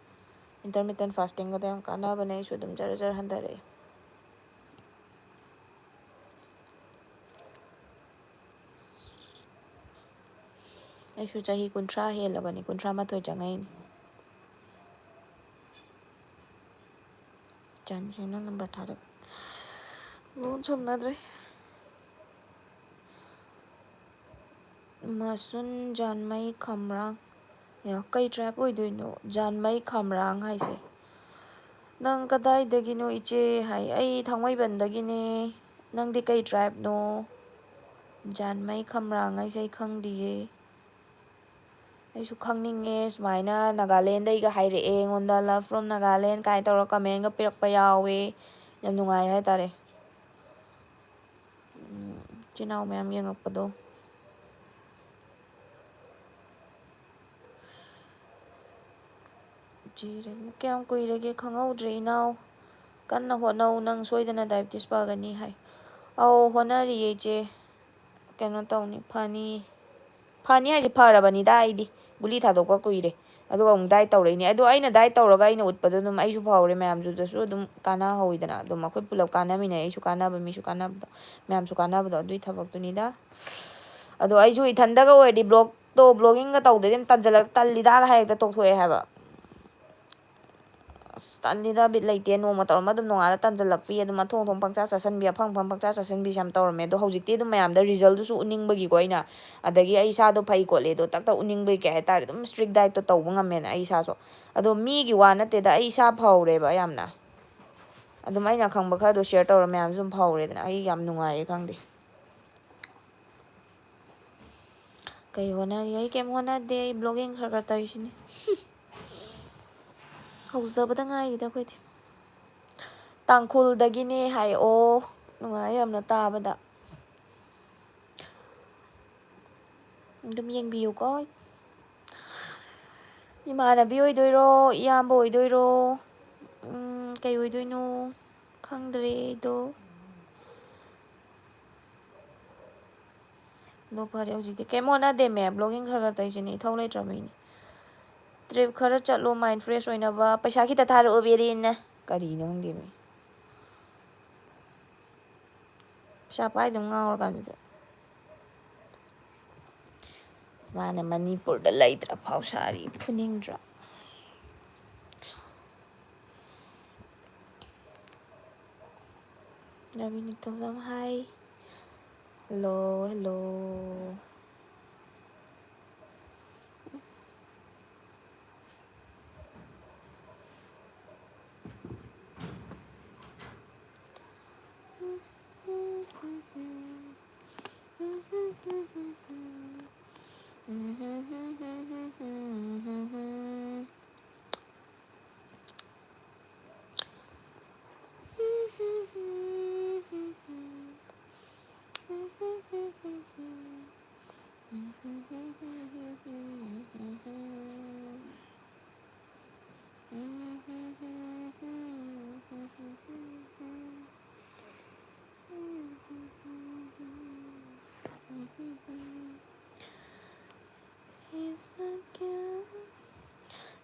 intermittent fasting ꯒꯗ ꯌꯥꯝ ꯀꯥꯟꯅꯕꯅꯦ ꯑꯩꯁꯨ ꯑꯗꯨꯝ ꯖꯔ ꯖꯔ ꯍꯟꯊꯔꯛꯑꯦ ꯑꯩꯁꯨ ꯆꯍꯤ 30 ꯍꯦꯜꯂꯕꯅꯤ 38 ꯆꯪꯉꯛꯏꯅꯤ ꯆꯟꯁꯦ ꯅꯪ ꯅꯝꯕꯔ ꯊꯥꯔꯛ ꯂꯣꯟ ꯁꯝꯅꯗ꯭ꯔꯦ ꯃꯁꯨꯟ ꯖꯥꯟꯃꯩ ꯈꯝꯔꯥꯡ ꯀꯩ ꯇ꯭ꯔꯥꯏꯞ ꯑꯣꯏꯗꯣꯏꯅꯣ ꯖꯥꯟꯃꯩ ꯈꯝꯔꯥꯡ ꯍꯥꯏꯁꯦ ꯅꯪ ꯀꯗꯥꯏꯗꯒꯤꯅꯣ ꯏꯆꯦ ꯍꯥꯏ ꯑꯩ ꯊꯥꯡꯃꯩꯕꯟꯗꯒꯤꯅꯦ ꯅꯪꯗꯤ ꯀꯩ ꯇ꯭ꯔꯥꯏꯞꯅꯣ ꯖꯥꯟꯃꯩ ꯈꯝꯔꯥꯡ ꯍꯥꯏꯁꯦ ꯑꯩ ꯈꯪꯗꯤꯌꯦ ꯑꯩꯁꯨ ꯈꯪꯅꯤꯡꯉꯦ ꯁꯨꯃꯥꯏꯅ ꯅꯥꯒꯥꯂꯦꯟꯗꯩꯒ ꯍꯥꯏꯔꯛꯑꯦ ꯑꯩꯉꯣꯟꯗ ꯂꯞ ꯐ꯭ꯔꯣꯝ ꯅꯥꯒꯥꯂꯦꯟ ꯀꯥꯏꯅ ꯇꯧꯔꯒ ꯀꯃꯦꯟꯒ ꯄꯤꯔꯛꯄ ꯌꯥꯎꯋꯦ ꯌꯥꯝ ꯅꯨꯡꯉꯥꯏ ꯍꯥꯏꯇꯥꯔꯦ ꯏꯆꯤꯜ ꯏꯅꯥꯎ ꯃꯌꯥꯝ ꯌꯦꯡꯉꯛꯄꯗꯣ ꯀꯌꯥꯝ ꯀꯨꯏꯔꯒꯦ ꯈꯪꯍꯧꯗ꯭ꯔꯦ ꯏꯅꯥꯎ ꯀꯟꯅ ꯍꯣꯠꯅꯧ ꯅꯪ ꯁꯣꯏꯗꯅ ꯗꯥꯏꯕꯦꯇꯤꯁ ꯐꯒꯅꯤ ꯍꯥꯏ ꯑꯧ ꯍꯣꯠꯅꯔꯤꯌꯦ ꯏꯆꯦ ꯀꯩꯅꯣ ꯇꯧꯅꯤ ꯐꯅꯤ ꯍꯥꯏꯁꯦ ꯐꯔꯕꯅꯤꯗ ꯑꯩꯗꯤ ꯒꯨꯂꯤ ꯊꯥꯗꯣꯛꯄ ꯀꯨꯏꯔꯦ ꯑꯗꯨꯒ ꯑꯃꯨꯛ ꯗꯥꯏꯠ ꯇꯧꯔꯛꯏꯅꯦ ꯑꯗꯣ ꯑꯩꯅ ꯗꯥꯏꯠ ꯇꯧꯔꯒ ꯑꯩꯅ ꯎꯠꯄꯗꯣ ꯑꯗꯨꯝ ꯑꯩꯁꯨ ꯐꯍꯧꯔꯦ ꯃꯌꯥꯝꯁꯨꯗꯁꯨ ꯑꯗꯨꯝ ꯀꯥꯟꯅꯍꯧꯋꯤꯗꯅ ꯑꯗꯨꯝ ꯑꯩꯈꯣꯏ ꯄꯨꯂꯞ ꯀꯥꯟꯅꯃꯤꯟꯅꯩ ꯑꯩꯁꯨ ꯀꯥꯟꯅꯕ ꯃꯤꯁꯨ ꯀꯥꯟꯅꯕꯗꯣ ꯃꯌꯥꯝꯁꯨ ꯀꯥꯟꯅꯕꯗꯣ ꯑꯗꯨꯏ ꯊꯕꯛꯇꯨꯅꯤꯗ ꯑꯗꯣ ꯑꯩꯁꯨ ꯏꯊꯟꯗꯒ ꯑꯣꯏꯔꯗꯤ ꯕ꯭ꯂꯣꯒꯤꯡꯒ ꯇꯧꯗꯗꯤ ꯑꯗꯨꯝ ꯇꯜꯂꯤꯗꯥꯒ ꯍꯦꯛꯇ ꯇꯧꯊꯣꯛꯑꯦ ꯍꯥꯏꯕ ꯑꯁ ꯇꯜꯂꯤꯗ ꯕꯤꯠ ꯂꯩꯇꯦ ꯅꯣꯡꯃ ꯇꯧꯔꯃ ꯑꯗꯨꯝ ꯅꯣꯡꯉꯥꯜꯂ ꯇꯟꯖꯜꯂꯛꯄꯤ ꯑꯗꯨꯝ ꯑꯊꯣꯡ ꯑꯊꯣꯡ ꯄꯪꯆꯥ ꯆꯥꯁꯤꯟꯕꯤ ꯑꯐꯪ ꯑꯐꯪ ꯄꯪꯆꯥ ꯆꯥꯁꯤꯟꯕꯤꯁꯦ ꯌꯥꯝ ꯇꯧꯔꯝꯃꯦ ꯑꯗꯣ ꯍꯧꯖꯤꯛꯇꯤ ꯑꯗꯨꯝ ꯃꯌꯥꯝꯗ ꯔꯤꯖꯜꯗꯨꯁꯨ ꯎꯠꯅꯤꯡꯕꯒꯤꯀꯣ ꯑꯩꯅ ꯑꯗꯒꯤ ꯑꯩ ꯏꯁꯥꯗꯣ ꯐꯩ ꯈꯣꯠꯂꯦꯗꯣ ꯇꯛ ꯎꯠꯅꯤꯡꯕꯒꯤ ꯀꯩ ꯍꯥꯏꯇꯥꯔꯦ ꯑꯗꯨꯝ ꯏꯁꯇ꯭ꯔꯤꯛ ꯗꯥꯏꯠꯇꯣ ꯇꯧꯕ ꯉꯝꯃꯦꯅ ꯑꯩ ꯏꯁꯥꯁꯨ ꯑꯗꯣ ꯃꯤꯒꯤ ꯋꯥ ꯅꯠꯇꯦꯗ ꯑꯩ ꯏꯁꯥ ꯐꯍꯧꯔꯦꯕ ꯌꯥꯝꯅ ꯑꯗꯨꯝ ꯑꯩꯅ ꯈꯪꯕ ꯈꯔꯗꯣ ꯁꯤꯌꯔ ꯇꯧꯔ ꯃꯌꯥꯝꯁꯨ ꯑꯗꯨꯝ ꯐꯍꯧꯔꯦꯗꯅ ꯑꯩ ꯌꯥꯝ ꯅꯨꯡꯉꯥꯏꯌꯦ ꯈꯪꯗꯦ ꯀꯩ ꯍꯣꯠꯅꯔꯤ ꯑꯩ ꯀꯩꯝ ꯍꯣꯠꯅꯗꯦ ꯑꯩ ꯕ꯭ꯂꯣꯒꯤꯡ ꯈꯔ ꯈꯔ ꯇꯧꯔꯤꯁꯤꯅꯤ ꯍꯧꯖꯕꯗ ꯉꯥꯏꯔꯤꯗ ꯑꯩꯈꯣꯏꯗꯤ ꯇꯥꯡꯈꯨꯜꯗꯒꯤꯅꯦ ꯍꯥꯏ ꯑꯣ ꯅꯨꯡꯉꯥꯏ ꯌꯥꯝꯅ ꯇꯥꯕꯗ ꯑꯗꯨꯝ ꯌꯦꯡꯕꯤꯌꯨꯀꯣ ꯏꯃꯥꯟꯅꯕꯤ ꯑꯣꯏꯗꯣꯏꯔꯣ ꯏꯌꯥꯝꯕ ꯑꯣꯏꯗꯣꯏꯔꯣ ꯀꯩ ꯑꯣꯏꯗꯣꯏꯅꯣ ꯈꯪꯗ꯭ꯔꯦ ꯑꯩꯗꯣ ꯑꯗꯣ ꯐꯔꯦ ꯍꯧꯖꯤꯛꯇꯤ ꯀꯩꯝ ꯍꯣꯠꯅꯗꯦꯃꯦ ꯕ꯭ꯂꯣꯒꯤꯡ ꯈꯔ ꯈꯔ ꯇꯧꯔꯤꯁꯤꯅꯤ ꯏꯊꯧ ꯂꯩꯇ꯭ꯔꯕꯩꯅꯤ ꯇ꯭ꯔꯤꯞ ꯈꯔ ꯆꯠꯂꯣ ꯃꯥꯏꯟ ꯐ꯭ꯔꯦꯁ ꯑꯣꯏꯅꯕ ꯄꯩꯁꯥ ꯈꯤꯇ ꯊꯥꯔꯛꯑꯣ ꯕꯦꯔꯦꯟꯅ ꯀꯔꯤꯅꯣ ꯈꯪꯗꯦꯃꯤ ꯄꯩꯁꯥ ꯄꯥꯏꯗꯕ ꯉꯥꯎꯔꯀꯥꯟꯁꯤꯗ ꯃꯥꯅ ꯃꯅꯤꯄꯨꯔꯗ ꯂꯩꯇ꯭ꯔ ꯐꯥꯎ ꯁꯥꯔꯤ ꯐꯨꯅꯤꯡꯗ꯭ꯔꯥ ꯔꯕꯤ ꯅꯤꯡꯊꯧꯖꯝ ꯍꯥꯏ ꯍꯜꯂꯣ ꯍꯜꯂꯣ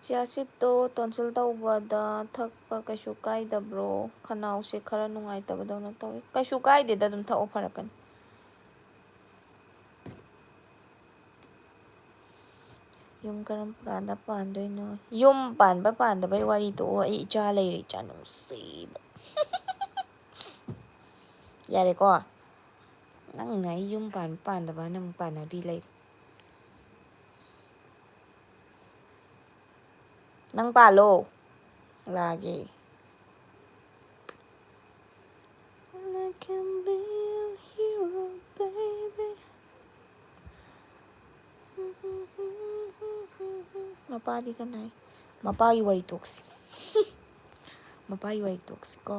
ꯆꯤꯌꯥꯁꯤꯠꯇꯣ ꯇꯣꯟꯁꯤꯜ ꯇꯧꯕꯗ ꯊꯛꯄ ꯀꯩꯁꯨ ꯀꯥꯏꯗꯕ꯭ꯔꯣ ꯈꯅꯥꯎꯁꯦ ꯈꯔ ꯅꯨꯡꯉꯥꯏꯇꯕꯗꯧꯅ ꯇꯧꯋꯤ ꯀꯩꯁꯨ ꯀꯥꯏꯗꯦꯗ ꯑꯗꯨꯝ ꯊꯛꯑꯣ ꯐꯔꯛꯀꯅꯤ ꯌꯨꯝ ꯀꯔꯝ ꯀꯥꯟꯗ ꯄꯥꯟꯗꯣꯏꯅꯣ ꯌꯨꯝ ꯄꯥꯟꯕ ꯄꯥꯟꯗꯕꯩ ꯋꯥꯔꯤ ꯇꯣꯛꯑꯣ ꯑꯩ ꯏꯆꯥ ꯂꯩꯔꯦ ꯏꯆꯥ ꯅꯨꯡꯁꯤꯕ ꯌꯥꯔꯦꯀꯣ ꯅꯪꯅ ꯑꯩ ꯌꯨꯝ ꯄꯥꯟꯕ ꯄꯥꯟꯗꯕꯅ ꯑꯃꯨꯛ ꯄꯥꯟꯅꯕꯤ ꯂꯩꯔꯦ ꯅꯪ ꯄꯥꯜꯂꯣ ꯂꯥꯛꯑꯒꯦ I can be your hero, baby. ꯃꯄꯥꯗꯤ ꯀꯅꯥꯏ ꯃꯄꯥꯒꯤ ꯋꯥꯔꯤ ꯇꯣꯛꯁꯤ ꯃꯄꯥꯒꯤ ꯋꯥꯔꯤ ꯇꯣꯛꯁꯤꯀꯣ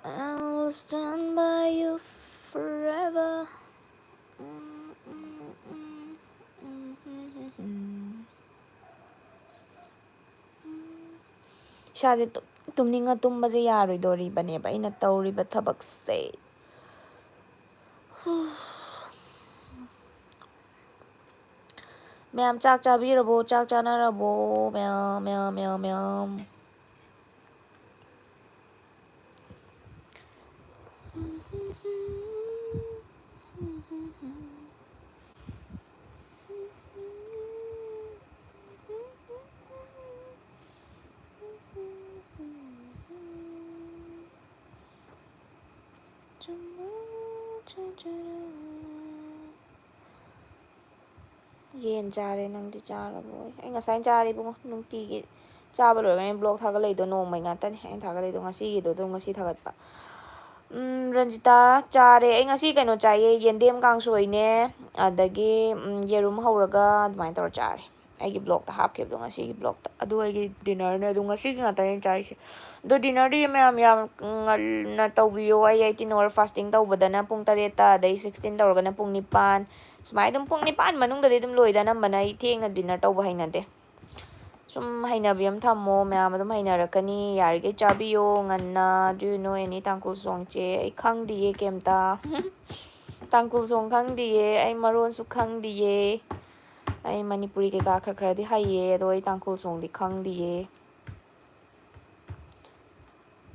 I will stand by you forever. ꯏꯁꯥꯁꯦ ꯇꯨꯝꯅꯤꯡꯉ ꯇꯨꯝꯕꯁꯦ ꯌꯥꯔꯣꯏꯗꯣꯔꯤꯕꯅꯦꯕ ꯑꯩꯅ ꯇꯧꯔꯤꯕ ꯊꯕꯛꯁꯦ ꯃꯌꯥꯝ ꯆꯥꯛ ꯆꯥꯕꯤꯔꯕꯣ ꯆꯥꯛ ꯆꯥꯅꯔꯕꯣ ꯃꯌꯥꯝ ꯃꯌꯥꯝ ꯃꯌꯥꯝ ꯃꯌꯥꯝ ꯌꯦꯟ ꯆꯥꯔꯦ ꯅꯪꯗꯤ ꯆꯥꯔꯕꯣ ꯑꯩ ꯉꯁꯥꯏ ꯆꯥꯔꯦ ꯏꯕꯨꯡꯉꯣ ꯅꯨꯡꯇꯤꯒꯤ ꯆꯥꯕ ꯂꯣꯏꯔꯒꯅꯤ ꯕ꯭ꯂꯣꯛ ꯊꯥꯒꯠꯂꯛꯏꯗꯣ ꯅꯣꯡꯃꯩ ꯉꯥꯛꯇꯅꯤ ꯑꯩꯅ ꯊꯥꯒꯠꯂꯛꯏꯗꯣ ꯉꯁꯤꯒꯤꯗꯣ ꯑꯗꯨꯝ ꯉꯁꯤ ꯊꯥꯒꯠꯄ ꯔꯟꯖꯤꯇꯥ ꯆꯥꯔꯦ ꯑꯩ ꯉꯁꯤ ꯀꯩꯅꯣ ꯆꯥꯏꯌꯦ ꯌꯦꯟꯗꯦꯝ ꯀꯥꯡꯁꯣꯏꯅꯦ ꯑꯗꯒꯤ ꯌꯦꯔꯨꯝ ꯍꯧꯔꯒ ꯑꯗꯨꯃꯥꯏꯅ ꯇꯧꯔ ꯆꯥꯔꯦ ꯑꯩꯒꯤ ꯕ꯭ꯂꯣꯛꯇ ꯍꯥꯞꯈꯤꯕꯗꯣ ꯉꯁꯤꯒꯤ ꯕ꯭ꯂꯣꯛꯇ ꯑꯗꯨ ꯑꯩꯒꯤ ꯗꯤꯅꯔꯅꯦ ꯑꯗꯨ ꯉꯁꯤꯒꯤ ꯉꯥꯛꯇꯅꯦ ꯆꯥꯔꯤꯁꯦ ꯑꯗꯣ ꯗꯤꯅꯔꯗꯤ ꯃꯌꯥꯝ ꯌꯥꯝ ꯉꯟꯅ ꯇꯧꯕꯤꯌꯣ ꯑꯩ 18 ꯑꯋꯥꯔ ꯐꯥꯁꯇꯤꯡ ꯇꯧꯕꯗꯅ ꯄꯨꯡ 8ꯇ ꯑꯗꯩ 16 ꯇꯧꯔꯒꯅ ꯄꯨꯡ 9 ꯁꯨꯃꯥꯏꯅ ꯑꯗꯨꯝ ꯄꯨꯡ 9 ꯃꯅꯨꯡꯗꯗꯤ ꯑꯗꯨꯝ ꯂꯣꯏꯗ ꯑꯅꯝꯕꯅ ꯑꯩ ꯊꯦꯡꯅ ꯗꯤꯅꯔ ꯇꯧꯕ ꯍꯩꯅꯗꯦ ꯁꯨꯝ ꯍꯩꯅꯕꯤ ꯑꯃ ꯊꯝꯃꯣ ꯃꯌꯥꯝ ꯑꯗꯨꯝ ꯍꯩꯅꯔꯛꯀꯅꯤ ꯌꯥꯔꯤꯈꯩ ꯆꯥꯕꯤꯌꯣ ꯉꯟꯅ ꯗꯨ ꯌꯨ ꯅꯣ ꯑꯦꯅꯤ ꯇꯥꯡꯀꯨꯜ ꯆꯣꯡꯆꯦ ꯑꯩ ꯈꯪꯗꯤꯌꯦ ꯀꯩꯝꯇ ꯇꯥꯡꯀꯨꯜ ꯆꯣꯡ ꯈꯪꯗꯤꯌꯦ ꯑꯩ ꯃꯔꯣꯟꯁꯨ ꯈꯪꯗꯤꯌꯦ ꯑꯩ ꯃꯅꯤꯄꯨꯔꯤ ꯀꯩꯀꯥ ꯈꯔ ꯈꯔꯗꯤ ꯍꯩꯌꯦ ꯑꯗꯣ ꯑꯩ ꯇꯥꯡꯈꯨꯜ ꯁꯣꯡꯗꯤ ꯈꯪꯗꯤꯌꯦ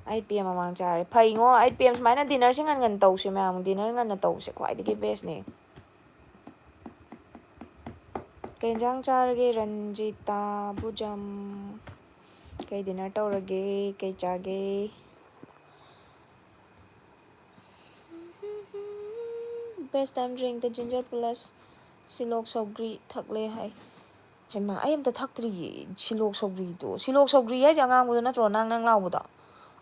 8 PM ꯃꯃꯥꯡ ꯆꯥꯔꯦ ꯐꯩꯉꯣ 8 PM ꯁꯨꯃꯥꯏꯅ ꯗꯤꯅꯔꯁꯦ ꯉꯟꯅ ꯉꯟꯅ ꯇꯧꯁꯦ ꯃꯌꯥꯝ ꯗꯤꯅꯔ ꯉꯟꯅ ꯇꯧꯁꯦ ꯈ꯭ꯋꯥꯏꯗꯒꯤ ꯕꯦꯁꯅꯦ ꯀꯩ ꯌꯦꯟꯖꯥꯡ ꯆꯥꯔꯒꯦ ꯔꯟꯖꯤꯇꯥ ꯕꯨꯖꯝ ꯀꯩ ꯗꯤꯅꯔ ꯇꯧꯔꯒꯦ ꯀꯩ ꯆꯥꯒꯦ ꯕꯦꯁ ꯇꯥꯏꯝ ꯗ꯭ꯔꯤꯡ ꯗ ꯖꯤꯟꯖꯔ ꯄ꯭ꯂꯁ ꯁꯤꯂꯣꯛ ꯁꯧꯒ꯭ꯔꯤ ꯊꯛꯂꯦ ꯍꯥꯏ ꯍꯩꯃꯥ ꯑꯩ ꯑꯝꯇ ꯊꯛꯇ꯭ꯔꯤꯌꯦ ꯁꯤꯂꯣꯛ ꯁꯧꯒ꯭ꯔꯤꯗꯣ ꯁꯤꯂꯣꯛ ꯁꯧꯒ꯭ꯔꯤ ꯍꯥꯏꯁꯦ ꯑꯉꯥꯡꯕꯗꯣ ꯅꯠꯇ꯭ꯔꯣ ꯅꯪ ꯅꯪ ꯂꯥꯎꯕꯗꯣ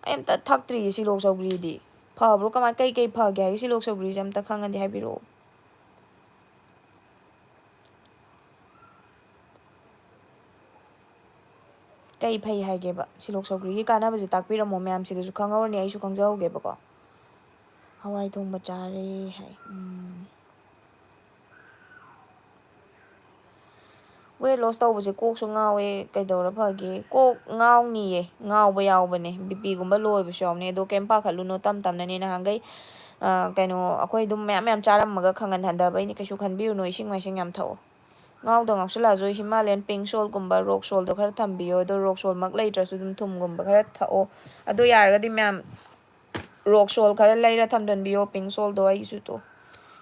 ꯑꯩ ꯑꯝꯇ ꯊꯛꯇ꯭ꯔꯤꯌꯦ ꯁꯤꯂꯣꯛ ꯁꯧꯒ꯭ꯔꯤꯗꯤ ꯐꯕ꯭ꯔꯣ ꯀꯃꯥꯏ ꯀꯩ ꯐꯒꯦ ꯍꯥꯏꯒꯦ ꯁꯤꯂꯣꯛ ꯁꯧꯒ꯭ꯔꯤꯁꯦ ꯑꯝꯇ ꯈꯪꯉꯗꯤ ꯍꯥꯏꯕꯤꯔꯛꯑꯣ ꯀꯩ ꯐꯩ ꯍꯥꯏꯒꯦꯕ ꯁꯤꯂꯣꯛ ꯁꯧꯒ꯭ꯔꯤꯒꯤ ꯀꯥꯟꯅꯕꯁꯦ ꯇꯥꯛꯄꯤꯔꯝꯃꯣ ꯃꯌꯥꯝ ꯁꯤꯗꯁꯨ ꯈꯪꯍꯧꯔꯅꯤ ꯑꯩꯁꯨ ꯈꯪꯖꯍꯧꯒꯦꯕꯀꯣ ꯍꯋꯥꯏ ꯊꯣꯡꯕ ꯆꯥꯔꯦ ꯍꯥꯏ ꯋꯦꯠ ꯂꯣꯁ ꯇꯧꯕꯁꯦ ꯀꯣꯛꯁꯨ ꯉꯥꯎꯋꯦ ꯀꯩꯗꯧꯔ ꯐꯒꯦ ꯀꯣꯛ ꯉꯥꯎꯅꯤꯌꯦ ꯉꯥꯎꯕ ꯌꯥꯎꯕꯅꯦ ꯕꯤꯄꯤꯒꯨꯝꯕ ꯂꯣ ꯑꯣꯏꯕꯁꯨ ꯌꯥꯎꯅꯤ ꯑꯗꯣ ꯀꯩꯝ ꯄꯥꯈꯠꯂꯨꯅꯣ ꯇꯞ ꯇꯞꯅꯅꯦ ꯅꯍꯥꯟꯈꯩ ꯀꯩꯅꯣ ꯑꯩꯈꯣꯏ ꯑꯗꯨꯝ ꯃꯌꯥꯝ ꯃꯌꯥꯝ ꯆꯥꯔꯝꯃꯒ ꯈꯪꯍꯟ ꯍꯟꯊꯕꯩꯅꯤ ꯀꯩꯁꯨ ꯈꯟꯕꯤꯔꯨꯅꯨ ꯏꯁꯤꯡ ꯃꯥꯏꯁꯤꯡ ꯌꯥꯝ ꯊꯛꯑꯣ ꯉꯥꯎꯗ ꯉꯥꯎꯁꯜꯂꯛꯑꯁꯨ ꯍꯤꯃꯥꯂꯌꯥꯟ ꯄꯤꯡ ꯁꯣꯜꯒꯨꯝꯕ ꯔꯣꯛ ꯁꯣꯜꯗꯣ ꯈꯔ ꯊꯝꯕꯤꯌꯣ ꯑꯗꯣ ꯔꯣꯛ ꯁꯣꯜꯃꯛ ꯂꯩꯇ꯭ꯔꯁꯨ ꯑꯗꯨꯝ ꯊꯨꯝꯒꯨꯝꯕ ꯈꯔ ꯊꯛꯑꯣ ꯑꯗꯣ ꯌꯥꯔꯒꯗꯤ ꯃꯌꯥꯝ ꯔꯣꯛ ꯁꯣꯜ ꯈꯔ ꯂꯩꯔ ꯊꯝꯖꯤꯟꯕꯤꯌꯣ ꯄꯤꯡ ꯁꯣꯜꯗꯣ ꯑꯩꯒꯤꯁꯨ ꯇꯣ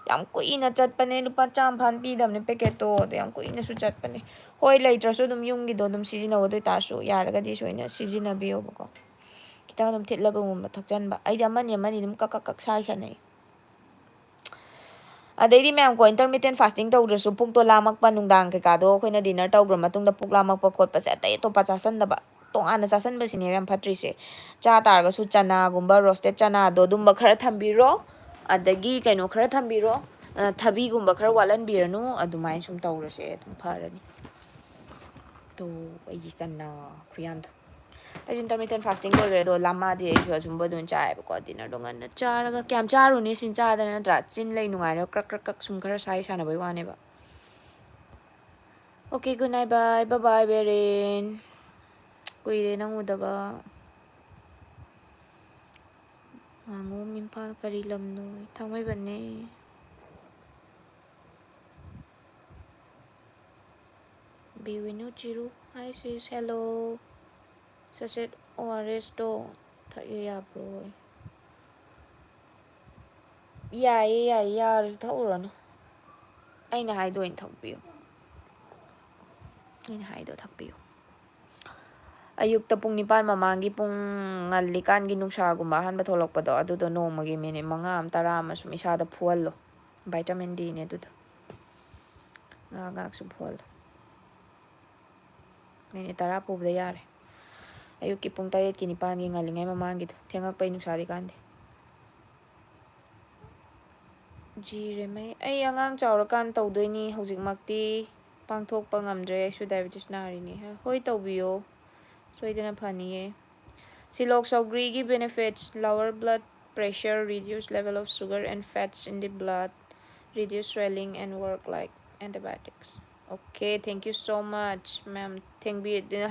ꯌꯥꯝ ꯀꯨꯏꯅ ꯆꯠꯄꯅꯦ ꯂꯨꯄꯥ 100 ꯐꯥꯅ ꯄꯤꯗꯕꯅꯦ ꯄꯦꯀꯦꯠꯇꯣ ꯑꯗꯣ ꯌꯥꯝ ꯀꯨꯏꯅꯁꯨ ꯆꯠꯄꯅꯦ ꯍꯣꯏ ꯂꯩꯇ꯭ꯔꯁꯨ ꯑꯗꯨꯝ ꯌꯨꯝꯒꯤꯗꯣ ꯑꯗꯨꯝ ꯁꯤꯖꯤꯟꯅꯧ ꯑꯗꯨ ꯑꯣꯏꯇꯥꯔꯁꯨ ꯌꯥꯔꯒꯗꯤ ꯁꯣꯏꯅ ꯁꯤꯖꯤꯟꯅꯕꯤꯌꯣꯕꯀꯣ ꯈꯤꯇꯪ ꯑꯗꯨꯝ ꯊꯤꯠꯂꯒꯒꯨꯝꯕ ꯊꯛꯆꯟꯕ ꯑꯩꯗꯤ ꯑꯃꯅꯤ ꯑꯗꯨꯝ ꯀꯛ ꯁꯥꯏ ꯁꯥꯟꯅꯩ ꯑꯗꯩꯗꯤ ꯃꯌꯥꯝꯀꯣ ꯏꯟꯇꯔꯃꯤꯇꯦꯟ ꯐꯥꯁꯇꯤꯡ ꯇꯧꯗ꯭ꯔꯁꯨ ꯄꯨꯛꯇꯣ ꯂꯥꯝꯃꯛꯄ ꯅꯨꯡꯗꯥꯡ ꯀꯩꯀꯥꯗꯣ ꯑꯩꯈꯣꯏꯅ ꯗꯤꯅꯔ ꯇꯧꯈ꯭ꯔ ꯃꯇꯨꯡꯗ ꯄꯨꯛ ꯂꯥꯝꯃꯛꯄ ꯈꯣꯠꯄꯁꯦ ꯑꯇꯩ ꯑꯇꯣꯞꯄ ꯆꯥꯁꯟꯗꯕ ꯇꯣꯉꯥꯟꯅ ꯆꯥꯁꯟꯕꯁꯤꯅꯦꯕ ꯌꯥꯝ ꯐꯠꯇ꯭ꯔꯤꯁꯦ ꯆꯥ ꯇꯥꯔꯒꯁꯨ ꯆꯅꯥꯒꯨꯝꯕ ꯔꯣꯁꯇꯦꯠ ꯆꯅꯥꯗꯣ ꯑꯗꯨꯝꯕ ꯈꯔ ꯊꯝꯕꯤꯔꯣ ꯑꯗꯒꯤ ꯀꯩꯅꯣ ꯈꯔ ꯊꯝꯕꯤꯔꯣ ꯊꯕꯤꯒꯨꯝꯕ ꯈꯔ ꯋꯥꯠꯍꯟꯕꯤꯔꯅꯨ ꯑꯗꯨꯃꯥꯏꯅ ꯁꯨꯝ ꯇꯧꯔꯁꯦ ꯑꯗꯨꯝ ꯐꯔꯅꯤ ꯇꯣ ꯑꯩꯒꯤ ꯆꯅꯥ ꯈꯨꯌꯥꯝꯗꯣ ꯑꯩꯁꯨ ꯏꯟꯇꯔꯃꯤꯇꯦꯟ ꯐꯥꯁꯇꯤꯡ ꯂꯣꯏꯈ꯭ꯔꯦ ꯑꯗꯣ ꯂꯥꯝꯃꯛꯑꯗꯤ ꯑꯩꯁꯨ ꯑꯆꯨꯝꯕ ꯑꯗꯨꯝ ꯆꯥꯏꯑꯕꯀꯣ ꯗꯤꯅꯔꯗꯣ ꯉꯟꯅ ꯆꯥꯔꯒ ꯀꯌꯥꯝ ꯆꯥꯔꯨꯅꯤ ꯁꯤን ꯆꯥꯗꯅ ꯅꯠꯇ꯭ꯔꯥ ꯆꯤꯟ ꯂꯩ ꯅꯨꯡꯉꯥꯏꯔꯒ ꯀ꯭ꯔꯛ ꯀ꯭ꯔꯛ ꯀ꯭ꯔꯛ ꯁꯨꯝ ꯈꯔ ꯁꯥꯏ ꯁꯥꯟꯅꯕꯩ ꯋꯥꯅꯦꯕ ꯑꯣꯀꯦ ꯒꯨꯗ ꯅꯥꯏꯠ ꯕꯥꯏ ꯕꯥꯏ ꯕꯦꯔꯦꯟ ꯀꯨꯏꯔꯦ ꯅꯪ ꯎꯗꯕ ꯉꯥꯉꯣꯝ ꯏꯝꯐꯥꯜ ꯀꯔꯤ ꯂꯝꯅꯣ ꯊꯥꯡꯃꯩꯕꯟꯅꯦ ꯕꯤꯋꯤꯅꯨ ꯆꯤꯔꯨ ꯍꯥꯏ ꯁꯤꯁ ꯍꯦꯜꯂꯣ ꯁꯆꯦꯠ ꯑꯣ ꯑꯥꯔ ꯑꯦꯁꯇꯣ ꯊꯛꯑꯦ ꯌꯥꯕ꯭ꯔꯣ ꯌꯥꯏꯌꯦ ꯌꯥꯏꯌꯦ ꯌꯥꯔꯁꯨ ꯊꯛꯎꯔꯅꯨ ꯑꯩꯅ ꯍꯥꯏꯗꯣ ꯑꯣꯏꯅ ꯊꯛꯄꯤꯌꯨ ꯑꯩꯅ ꯍꯥꯏꯗꯣ ꯊꯛꯄꯤꯌꯨ ꯑꯌꯨꯛꯇ ꯄꯨꯡ 9 ꯃꯃꯥꯡꯒꯤ ꯄꯨꯡ ꯉꯜꯂꯤꯀꯥꯟꯒꯤ ꯅꯨꯡꯁꯥꯒꯨꯝꯕ ꯑꯍꯥꯟꯕ ꯊꯣꯛꯂꯛꯄꯗꯣ ꯑꯗꯨꯗꯣ ꯅꯣꯡꯃꯒꯤ ꯃꯤꯅꯤꯠ 5 ꯑꯃ 10 ꯑꯃ ꯁꯨꯝ ꯏꯁꯥꯗ ꯐꯨꯍꯜꯂꯣ ꯚꯥꯏꯇꯥꯃꯤꯟ ꯗꯤꯅꯦ ꯑꯗꯨꯗꯣ ꯉꯥꯏꯍꯥꯛ ꯉꯥꯏꯍꯥꯛ ꯁꯨꯝ ꯐꯨꯍꯜꯂꯣ ꯃꯤꯅꯤꯠ 10 ꯄꯨꯕꯗ ꯌꯥꯔꯦ ꯑꯌꯨꯛꯀꯤ ꯄꯨꯡ 8ꯀꯤ 9ꯒꯤ ꯉꯜꯂꯤꯉꯩ ꯃꯃꯥꯡꯒꯤꯗꯣ ꯊꯦꯡꯉꯛꯄꯩ ꯅꯨꯡꯁꯥꯗꯤ ꯀꯥꯟꯗꯦ ꯖꯤꯔꯦꯃꯩ ꯑꯩ ꯑꯉꯥꯡ ꯆꯥꯎꯔꯀꯥꯟ ꯇꯧꯗꯣꯏꯅꯤ ꯍꯧꯖꯤꯛꯃꯛꯇꯤ ꯄꯥꯡꯊꯣꯛꯄ ꯉꯝꯗ꯭ꯔꯦ ꯑꯩꯁꯨ ꯗꯥꯏꯕꯦꯇꯤꯁ ꯅꯥꯔꯤꯅꯤ ꯍꯣꯏ ꯇꯧꯕꯤꯌꯣ ꯁꯣꯏꯗꯅ ꯐꯅꯤꯌꯦ ꯁꯤꯂꯣꯛ ꯁꯧꯒ꯭ꯔꯤꯒꯤ benefits lower blood pressure, reduce level of sugar and fats in the blood, reduce swelling and work like antibiotics. Okay, thank you so much, ma'am.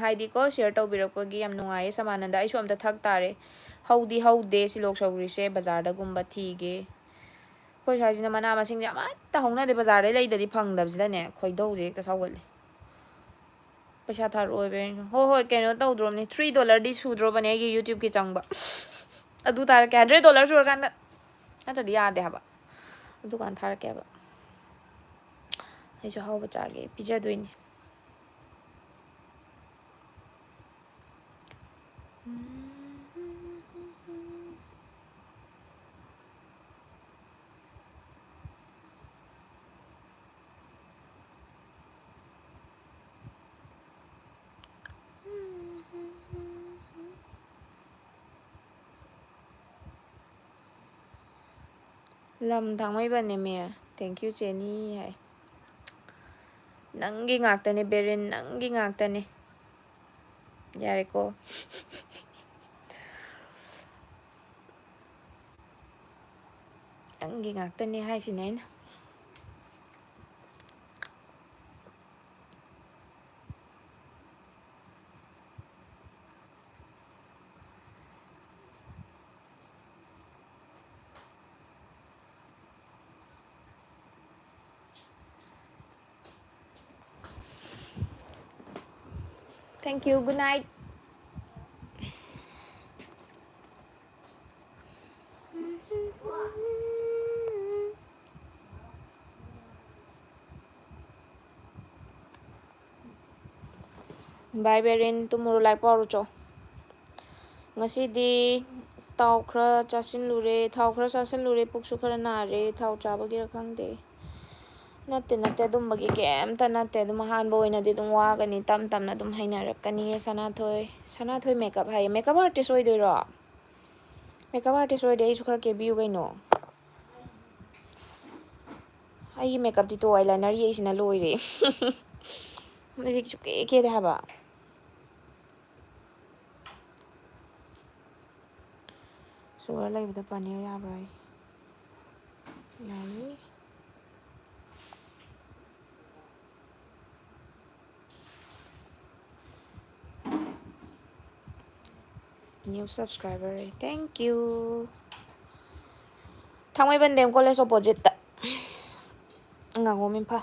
ꯍꯥꯏꯗꯤꯀꯣ ꯁꯤꯌꯔ ꯇꯧꯕꯤꯔꯛꯄꯒꯤ ꯌꯥꯝ ꯅꯨꯡꯉꯥꯏꯌꯦ ꯁꯃꯥꯅꯟꯗ ꯑꯩꯁꯨ ꯑꯝꯇ ꯊꯛ ꯇꯥꯔꯦ ꯍꯧꯗꯦ ꯁꯤꯂꯣꯛ ꯁꯧꯒ꯭ꯔꯤꯁꯦ ꯕꯖꯥꯔꯗꯒꯨꯝꯕ ꯊꯤꯒꯦ ꯑꯩꯈꯣꯏ ꯁ꯭ꯋꯥꯏꯁꯤꯅ ꯃꯅꯥ ꯃꯁꯤꯡꯁꯦ ꯑꯃꯠꯇ ꯍꯧꯅꯗꯦ ꯕꯖꯥꯔꯗꯩ ꯂꯩꯗꯗꯤ ꯐꯪꯗꯕꯁꯤꯗꯅꯦ ꯈꯣꯏꯗꯧꯁꯦ ꯍꯦꯛꯇ ꯁꯥꯎꯒꯠꯂꯦ पैसा थारो बेरेन हो हो केनो तौद्रोमने $3 दी सुद्रोबने आगे YouTube की चंगबा अदु तार के $100 सुरकान नचदि यादे हाबा दुकान थार के हाबा ऐसो हाउ बचागे पिज्जा दोइनी lam thangmai bane me thank you Jenny hai nangi ngaktane berin nangi ngaktane yare ko nangi ngaktane hai sinain thank you good night bye berin tomorrow like paru cho ngasi di tau khra chasin lure thau khra chasin lure puksu khra na re thau chaba gi rakhang de natte dum bagi kem ta natte dum han boy na di dum wa gani tam na dum haina rakani sana thoi makeup hai makeup artist oi de ro makeup artist oi de isu khra ke biu gai no ai makeup di to eyeliner ye isina loi re ni chu ke de haba sugar lai bida paneer ya brai yai new subscriber thank you thangmai ban dem college opposite ta ngango min pha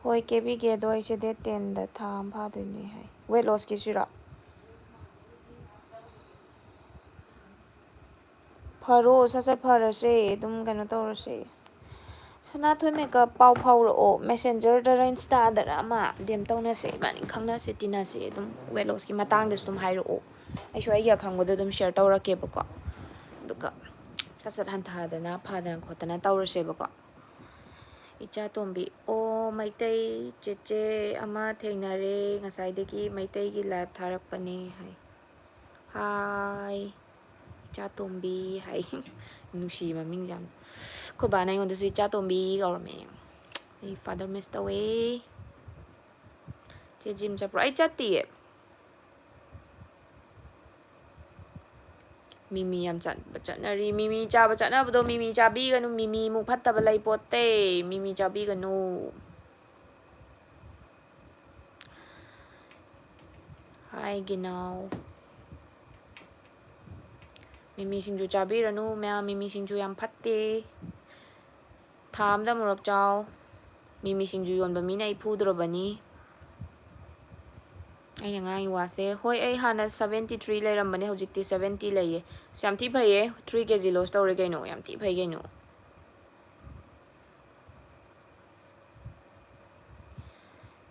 hoi ke bi ge doi che de 10 da tham pha doi ni hai weight loss ki sura pharo sasar pharase dum kano torase sana thoi makeup pau phau ro messenger da insta da ama dem tawna se bani khangna se tina se dum weight loss ki matang de dum hai ro ai shoi ya khangbo de dum share tawra ke ba ko duka sasar han tha da na pha da khotana tawrase ba ko icha tombi o maitai cheche ama thengnare ngasai de ki maitai gi live tharak pani hai hi icha tombi hai nushi ma ming jam ko ba na ngon de icha tombi gaur me ai father missed away che gym cha pro icha ti mimi yam chatnari mimi cha ba chatna ba do mimi cha bi ganu mimi mu phatta ba lai pote mimi cha bi ganu hi genau mimi singju cha bi ranu mya mimi singju yam phatte tham da murak chao mimi singju yon ba mi nai phu dro bani ai ngai wase hoi ai hana 73 leiram bane hojikti 70 leiye sam thi phaye 3 kg loss tawre gaino yam thi phai gaino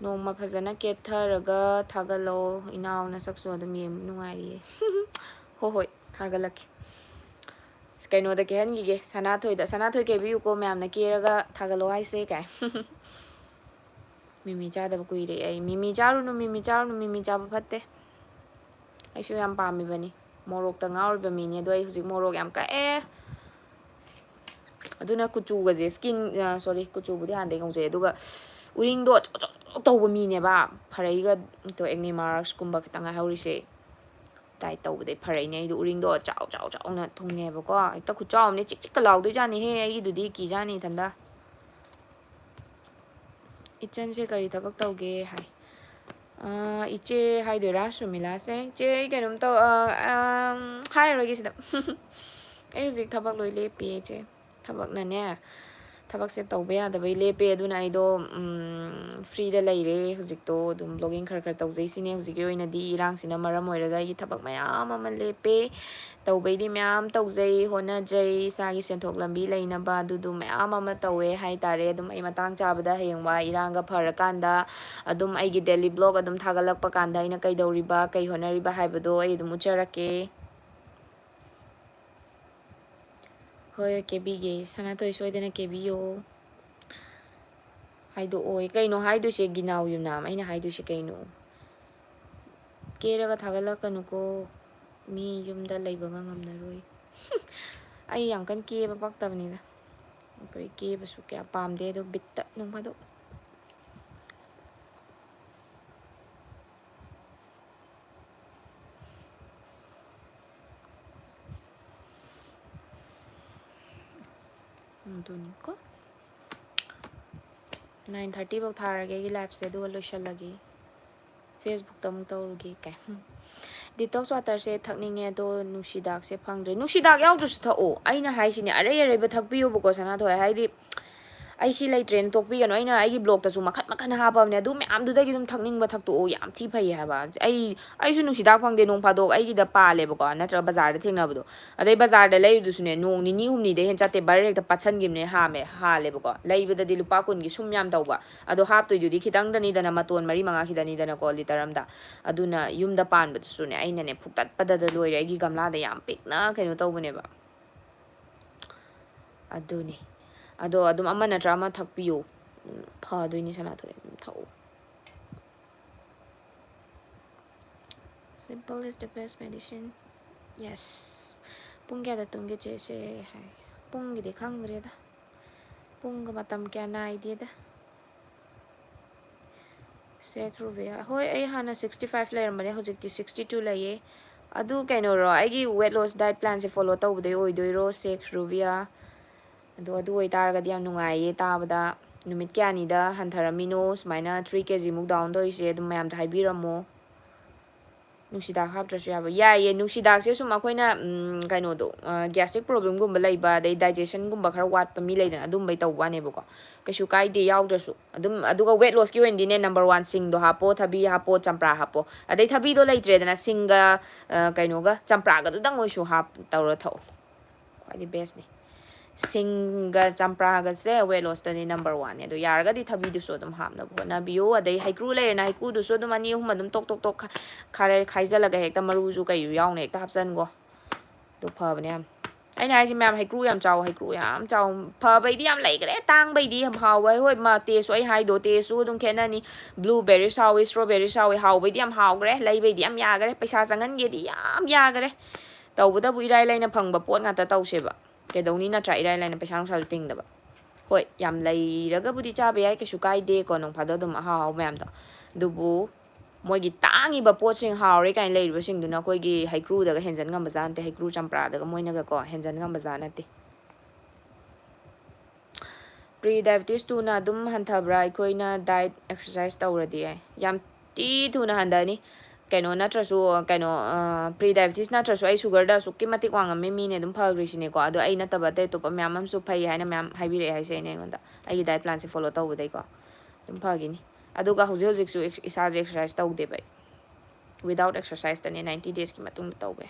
noma phajana ketharaga thagalo inaw na sakso adum yem nungai ho hoi thagalak kaino da ke han gi ge sana thoi ke bi ko myam na keraga thagalo ai se kai mimi cha da kui re ai mimi cha ru no mimi cha ba phatte ai shu yam pa mi bani morok ta ngaur ba mi ne do ai hujik morok yam ka aduna kuchu ga je skin sorry kuchu bu di han de ngong je aduga uring do to ba mi ne ba pharai ga to acne marks kumba kitang ha hori se tai tau de pharai ne du uring do chao na thung ne ba ko ai ta khu chao ne chik ka law do ja ni he ai du di ki ja ni thanda ichan se kari thabak tauge hai iche hai de ra sumila se che ga num to hai ro gi sim ꯑꯩ ꯍꯧꯖꯤꯛ ꯊꯕꯛ ꯂꯣꯏ ꯂꯦꯞꯄꯤ ꯏꯆꯦ ꯊꯕꯛꯅꯅꯦ ꯊꯕꯛꯁꯦ ꯇꯧꯕ ꯌꯥꯗꯕꯩ ꯂꯦꯞꯄꯦ ꯑꯗꯨꯅ ꯑꯩꯗꯣ ꯐ꯭ꯔꯤꯗ ꯂꯩꯔꯦ ꯍꯧꯖꯤꯛꯇꯣ ꯑꯗꯨꯝ ꯕ꯭ꯂꯣꯒꯤꯡ ꯈꯔ ꯈꯔ ꯇꯧꯖꯩ ꯁꯤꯅꯦ ꯍꯧꯖꯤꯛꯀꯤ ꯑꯣꯏꯅꯗꯤ ꯏꯔꯥꯡꯁꯤꯅ ꯃꯔꯝ ꯑꯣꯏꯔꯒ ꯑꯩꯒꯤ ꯊꯕꯛ ꯃꯌꯥꯝ ꯑꯃ ꯂꯦꯞꯄꯦ ꯇꯧꯕꯩꯗꯤ ꯃꯌꯥꯝ ꯇꯧꯖꯩ ꯍꯣꯠꯅꯖꯩ ꯏꯁꯥꯒꯤ ꯁꯦꯟꯊꯣꯛ ꯂꯝꯕꯤ ꯂꯩꯅꯕ ꯑꯗꯨꯗꯨ ꯃꯌꯥꯝ ꯑꯃ ꯇꯧꯋꯦ ꯍꯥꯏꯇꯥꯔꯦ ꯑꯗꯨꯝ ꯑꯩ ꯃꯇꯥꯡ ꯆꯥꯕꯗ ꯍꯌꯦꯡꯋꯥꯏ ꯏꯔꯥꯡꯒ ꯐꯔꯀꯥꯟꯗ ꯑꯗꯨꯝ ꯑꯩꯒꯤ ꯗꯦꯂꯤ ꯕ꯭ꯂꯣꯛ ꯑꯗꯨꯝ ꯊꯥꯒꯠꯂꯛꯄ ꯀꯥꯟꯗ ꯑꯩꯅ ꯀꯩꯗꯧꯔꯤꯕ ꯀꯩ ꯍꯣꯠꯅꯔꯤꯕ ꯍꯥꯏꯕꯗꯣ ꯑꯩ ꯑꯗꯨꯝ ꯎꯠꯆꯔꯛꯀꯦ ꯍꯣꯏ ꯀꯦꯕꯤꯒꯦ ꯁꯅꯥꯊꯣꯏ ꯁꯣꯏꯗꯅ ꯀꯦꯕꯤꯌꯣ ꯍꯥꯏꯗꯣꯛꯑꯣ ꯀꯩꯅꯣ ꯍꯥꯏꯗꯣꯏꯁꯦ ꯒꯤꯅꯥꯎ ꯌꯨꯝꯅꯥꯝ ꯑꯩꯅ ꯍꯥꯏꯗꯣꯏꯁꯦ ꯀꯩꯅꯣ ꯀꯦꯔꯒ ꯊꯥꯒꯠꯂꯛꯀꯅꯨꯀꯣ ꯃꯤ ꯌꯨꯝꯗ ꯂꯩꯕꯒ ꯉꯝꯅꯔꯣꯏ ꯑꯩ ꯌꯥꯝ ꯀꯟꯅ ꯀꯦꯕ ꯄꯛꯇꯕꯅꯤꯗ ꯑꯩꯈꯣꯏ ꯀꯦꯕꯁꯨ ꯀꯌꯥ ꯄꯥꯝꯗꯦ ꯑꯗꯣ ꯕꯤꯠꯇ ꯅꯣꯡ ꯐꯥꯗꯣꯛ ꯑꯗꯨꯅꯤꯀꯣ 9:30 ꯐꯥꯎ ꯊꯥꯔꯒꯦ ꯑꯩꯒꯤ ꯂꯥꯏꯐꯁꯦ ꯑꯗꯨꯒ ꯂꯣꯏꯁꯤꯜꯂꯒꯦ ꯐꯦꯁꯕꯨꯛꯇ ꯑꯃꯨꯛ ꯇꯧꯔꯨꯒꯦ ꯀꯥꯏ ꯗꯤꯇꯣꯛꯁ ꯋꯥꯇꯔꯁꯦ ꯊꯛꯅꯤꯡꯉꯦ ꯑꯗꯣ ꯅꯨꯡꯁꯤꯗꯥꯛꯁꯦ ꯐꯪꯗ꯭ꯔꯦ ꯅꯨꯡꯁꯤꯗꯥꯛ ꯌꯥꯎꯗ꯭ꯔꯁꯨ ꯊꯛꯑꯣ ꯑꯩꯅ ꯍꯥꯏꯁꯤꯅꯦ ꯑꯔꯩ ꯑꯔꯩꯕ ꯊꯛꯄꯤꯌꯨꯕꯀꯣ ꯁꯅꯥꯊꯣꯏ ꯍꯥꯏꯗꯤ ꯑꯩ ꯁꯤ ꯂꯩꯇ꯭ꯔꯦꯅ ꯇꯣꯛꯄꯤꯒꯅꯨ ꯑꯩꯅ ꯑꯩꯒꯤ ꯕ꯭ꯂꯣꯛꯇꯁꯨ ꯃꯈꯟ ꯃꯈꯟ ꯍꯥꯞꯄꯕꯅꯦ ꯑꯗꯨ ꯃꯌꯥꯝꯗꯨꯗꯒꯤ ꯑꯗꯨꯝ ꯊꯛꯅꯤꯡꯕ ꯊꯛꯇꯣꯛꯑꯣ ꯌꯥꯝ ꯊꯤ ꯐꯩ ꯍꯥꯏꯕ ꯑꯩꯁꯨ ꯅꯨꯡꯁꯤꯗꯥꯛ ꯐꯪꯗꯦ ꯅꯣꯡ ꯐꯥꯗꯣꯛ ꯑꯩꯒꯤꯗ ꯄꯥꯜꯂꯦꯕꯀꯣ ꯅꯠꯇ꯭ꯔꯒ ꯕꯖꯥꯔꯗ ꯊꯦꯡꯅꯕꯗꯣ ꯑꯗꯩ ꯕꯖꯥꯔꯗ ꯂꯩꯔꯤꯗꯨꯁꯨꯅꯦ ꯅꯣꯡ ꯅꯤꯅꯤ ꯍꯨꯝꯅꯤꯗꯩ ꯍꯦꯟꯅ ꯆꯠꯇꯦ ꯕꯔꯦ ꯍꯦꯛꯇ ꯄꯠꯁꯟꯈꯤꯕꯅꯦ ꯍꯥꯜꯂꯦꯕꯀꯣ ꯂꯩꯕꯗꯗꯤ ꯂꯨꯄꯥ 10ꯒꯤ ꯁꯨꯝ ꯌꯥꯝ ꯇꯧꯕ ꯑꯗꯣ ꯍꯥꯞꯇꯣꯏꯗꯨꯗꯤ ꯈꯤꯇꯪꯗꯅꯤꯗꯅ ꯃꯇꯣꯟ 4-5 ꯈꯤꯇꯅꯤꯗꯅꯀꯣ ꯂꯤꯇꯔ ꯑꯃꯗ ꯑꯗꯨꯅ ꯌꯨꯝꯗ ꯄꯥꯟꯕꯗꯨꯁꯨꯅꯦ ꯑꯩꯅꯅꯦ ꯐꯨꯛꯇꯠꯄꯗ ꯂꯣꯏꯔꯦ ꯑꯩꯒꯤ ꯒꯝꯂꯥꯗ ꯌꯥꯝ ꯄꯤꯛꯅ ꯀꯩꯅꯣ ꯇꯧꯕꯅꯦꯕ ꯑꯗꯨꯅꯤ ꯑꯗꯣ ꯑꯗꯨꯝ ꯑꯃ ꯅꯠꯇ꯭ꯔ ꯑꯃ ꯊꯛꯄꯤꯌꯨ ꯐꯗꯣꯏꯅꯤ ꯁꯅꯥꯊꯣꯏ ꯑꯗꯨꯝ ꯊꯛꯎ Simple is the best medicine. Yes. ꯄꯨꯡ ꯀꯌꯥꯗ ꯇꯨꯝꯒꯦ ꯆꯦꯁꯦ ꯍꯥꯏ ꯄꯨꯡꯒꯤꯗꯤ ꯈꯪꯗ꯭ꯔꯦꯗ ꯄꯨꯡꯒ ꯃꯇꯝ ꯀꯌꯥ ꯅꯥꯏꯗꯦꯗ ꯁꯦꯀ꯭ꯔꯨꯕꯤꯌꯥ ꯍꯣꯏ ꯑꯩ ꯍꯥꯟꯅ 65 ꯂꯩꯔꯝꯕꯅꯦ ꯍꯧꯖꯤꯛꯇꯤ 62 ꯂꯩꯌꯦ ꯑꯗꯨ ꯀꯩꯅꯣꯔꯣ ꯑꯩꯒꯤ ꯋꯦꯠ ꯂꯣꯁ ꯗꯥꯏꯠ ꯄ꯭ꯂꯥꯟꯁꯦ ꯐꯣꯂꯣ ꯇꯧꯕꯗꯩ ꯑꯣꯏꯗꯣꯏꯔꯣ ꯑꯗꯨ ꯑꯣꯏꯇꯥꯔꯒꯗꯤ ꯌꯥꯝ ꯅꯨꯡꯉꯥꯏꯌꯦ ꯇꯥꯕꯗ ꯅꯨꯃꯤꯠ ꯀꯌꯥꯅꯤꯗ ꯍꯟꯊꯔꯝꯃꯤꯅꯣ ꯁꯨꯃꯥꯏꯅ 3 kg ꯗꯥꯎꯟ ꯇꯧꯔꯤꯁꯦ ꯑꯗꯨꯝ ꯃꯌꯥꯝꯗ ꯍꯥꯏꯕꯤꯔꯝꯃꯣ ꯅꯨꯡꯁꯤꯗꯥꯛ ꯍꯥꯞꯇ꯭ꯔꯁꯨ ꯌꯥꯕ ꯌꯥꯏꯌꯦ ꯅꯨꯡꯁꯤꯗꯥꯛꯁꯦ ꯁꯨꯝ ꯑꯩꯈꯣꯏꯅ ꯀꯩꯅꯣꯗꯣ ꯒ꯭ꯌꯥꯁꯇ꯭रिꯛ ꯄ꯭ꯔꯣꯕ꯭ꯂꯦꯝꯒꯨꯝꯕ ꯂꯩꯕ ꯑꯗꯩ ꯗꯥꯏꯖꯦꯁꯟꯒꯨꯝꯕ ꯈꯔ ꯋꯥꯠꯄ ꯃꯤ ꯂꯩꯗꯅ ꯑꯗꯨꯝꯕꯩ ꯇꯧꯕ ꯋꯥꯅꯦꯕꯀꯣ ꯀꯩꯁꯨ ꯀꯥꯏꯗꯦ ꯌꯥꯎꯗ꯭ꯔꯁꯨ ꯑꯗꯨꯝ ꯑꯗꯨꯒ ꯋꯦꯠ ꯂꯣꯁꯀꯤ ꯑꯣꯏꯅꯗꯤꯅꯦ ꯅꯝꯕꯔ 1 ꯁꯤꯡꯗꯣ ꯍꯥꯞꯄꯣ ꯊꯕꯤ ꯍꯥꯞꯄꯣ ꯆꯝꯄ꯭ꯔꯥ ꯍꯥꯞꯄꯣ ꯑꯗꯩ ꯊꯕꯤꯗꯣ ꯂꯩꯇ꯭ꯔꯦꯗꯅ ꯁꯤꯡꯒ ꯀꯩꯅꯣꯒ ꯆꯝꯄ꯭ꯔꯥꯒꯗꯨꯗꯪ ꯑꯣꯏꯁꯨ ꯇꯧꯔ ꯊꯛꯑꯣ ꯈ꯭ꯋꯥꯏꯗꯒꯤ ꯕꯦꯁꯅꯤ ꯁꯤꯡꯒ ꯆꯝꯄ꯭ꯔꯥꯒꯁꯦ ꯋꯦꯠ ꯂꯣꯁꯇꯗꯤ ꯅꯝꯕꯔ 1ꯅꯦ ꯑꯗꯣ ꯌꯥꯔꯒꯗꯤ ꯊꯕꯤꯗꯨꯁꯨ ꯑꯗꯨꯝ ꯍꯥꯞꯅꯕ ꯍꯣꯠꯅꯕꯤꯌꯨ ꯑꯗꯩ ꯍꯩꯀ꯭ꯔꯨ ꯂꯩꯔꯦꯅ ꯍꯩꯀ꯭ꯔꯨꯗꯨꯁꯨ ꯑꯗꯨꯝ 2-3 ꯑꯗꯨꯝ ꯇꯣꯛ ꯈꯥꯏꯖꯤꯜꯂꯒ ꯍꯦꯛꯇ ꯃꯔꯨꯁꯨ ꯀꯩꯁꯨ ꯌꯥꯎꯅ ꯍꯦꯛꯇ ꯍꯥꯞꯆꯟꯒꯣ ꯑꯗꯨ ꯐꯕꯅꯦ ꯌꯥꯝ ꯑꯩꯅ ꯍꯥꯏꯁꯦ ꯃꯌꯥꯝ ꯍꯩꯀ꯭ꯔꯨ ꯌꯥꯝ ꯆꯥꯎ ꯍꯩꯀ꯭ꯔꯨ ꯌꯥꯝ ꯆꯥꯎ ꯐꯕꯩꯗꯤ ꯌꯥꯝ ꯂꯩꯈ꯭ꯔꯦ ꯇꯥꯡꯕꯩꯗꯤ ꯍꯥꯎꯕ ꯍꯣꯏ ꯇꯦꯁꯁꯨ ꯑꯩ ꯍꯥꯏꯗꯣ ꯇꯦꯁꯁꯨ ꯑꯗꯨꯝ ꯈꯦꯠꯅꯅꯤ ꯕ꯭ꯂꯨꯕꯦꯔꯤ ꯁꯥꯎꯋꯤ ꯏꯁꯇ꯭ꯔꯣꯕꯦꯔꯤ ꯁꯥꯎꯋꯤ ꯍꯥꯎꯕꯩꯗꯤ ꯌꯥꯝ ꯍꯥꯎꯈ꯭ꯔꯦ ꯂꯩꯕꯩꯗꯤ ꯌꯥꯝ ꯌꯥꯈꯔꯦ ꯄꯩꯁꯥ ꯆꯪꯍꯟꯒꯦꯗꯤ ꯌꯥꯝ ꯌꯥꯈꯔꯦ ꯇꯧꯕꯇꯕꯨ ꯏꯔꯥꯏ ꯂꯥꯏꯅ ꯐꯪꯕ ꯄꯣꯠ ꯉꯥꯛꯇ ꯇꯧꯁꯦꯕ ꯀꯩꯗꯧꯅꯤ ꯅꯠꯇ꯭ꯔꯥ ꯏꯔꯥꯏ ꯂꯥꯏꯅ ꯄꯩꯁꯥ ꯅꯨꯡꯁꯥꯁꯨ ꯇꯤꯡꯗꯕ ꯍꯣꯏ ꯌꯥꯝ ꯂꯩꯔꯒꯕꯨꯗꯤ ꯆꯥꯕ ꯌꯥꯏ ꯀꯩꯁꯨ ꯀꯥꯏꯗꯦꯀꯣ ꯅꯣꯡ ꯐꯥꯗꯣꯛ ꯑꯗꯨꯝ ꯑꯍꯥꯎ ꯃꯌꯥꯝꯗꯣ ꯑꯗꯨꯕꯨ ꯃꯣꯏꯒꯤ ꯇꯥꯡꯉꯤꯕ ꯄꯣꯠꯁꯤꯡ ꯍꯥꯎꯔꯦ ꯀꯥꯏꯅ ꯂꯩꯔꯤꯕꯁꯤꯡꯗꯨꯅ ꯑꯩꯈꯣꯏꯒꯤ ꯍꯩꯀ꯭ꯔꯨꯗꯒ ꯍꯦꯟꯖꯟ ꯉꯝꯕꯖꯥꯠ ꯅꯠꯇꯦ ꯍꯩꯀ꯭ꯔꯨ ꯆꯝꯄ꯭ꯔꯥꯗꯒ ꯃꯣꯏꯅꯒꯀꯣ ꯍꯦꯟꯖꯟ ꯉꯝꯕꯖꯥꯠ ꯅꯠꯇꯦ ꯄ꯭ꯔꯤ ꯗꯥꯏꯕꯦꯇꯤꯁ ꯑꯗꯨꯝ ꯍꯟꯊꯕ꯭ꯔꯥ ꯑꯩꯈꯣꯏꯅ ꯗꯥꯏꯠ ꯑꯦꯛꯁꯔꯁꯥꯏꯁ ꯇꯧꯔꯗꯤ ꯌꯥꯝ ꯊꯨꯅ ꯍꯟꯊꯅꯤ ꯀꯩꯅꯣ ꯅꯠꯇ꯭ꯔꯁꯨ ꯀꯩꯅꯣ ꯄ꯭ꯔꯤ ꯗꯥꯏꯕꯦꯇꯤꯁ ꯅꯠꯇ꯭ꯔꯁꯨ ꯑꯩ ꯁꯨꯒꯔꯗ ꯑꯁꯨꯛꯀꯤ ꯃꯇꯤꯛ ꯋꯥꯡꯉꯝꯃꯤ ꯃꯤꯅꯦ ꯑꯗꯨꯝ ꯐꯈ꯭ꯔꯤꯁꯤꯅꯦꯀꯣ ꯑꯗꯣ ꯑꯩ ꯅꯠꯇꯕ ꯑꯇꯩ ꯑꯇꯣꯞꯄ ꯃꯌꯥꯝ ꯑꯃꯁꯨ ꯐꯩ ꯍꯥꯏꯅ ꯃꯌꯥꯝ ꯍꯥꯏꯕꯤꯔꯛꯑꯦ ꯍꯥꯏꯁꯦ ꯑꯩꯉꯣꯟꯗ ꯑꯩꯒꯤ ꯗꯥꯏꯠ ꯄ꯭ꯂꯥꯟꯁꯦ ꯐꯣꯂꯣ ꯇꯧꯕꯗꯩꯀꯣ ꯑꯗꯨꯝ ꯐꯈꯤꯅꯤ ꯑꯗꯨꯒ ꯍꯧꯖꯤꯛꯁꯨ ꯏꯁꯥꯁꯦ ꯑꯦꯛꯁꯔꯁꯥꯏꯁ ꯇꯧꯗꯦꯕ ꯑꯩ ꯋꯤꯗꯥꯎꯠ ꯑꯦꯛꯁꯔꯁꯥꯏꯁꯇꯅꯦ 90 ꯗꯦꯖꯀꯤ ꯃꯇꯨꯡꯗ ꯇꯧꯕ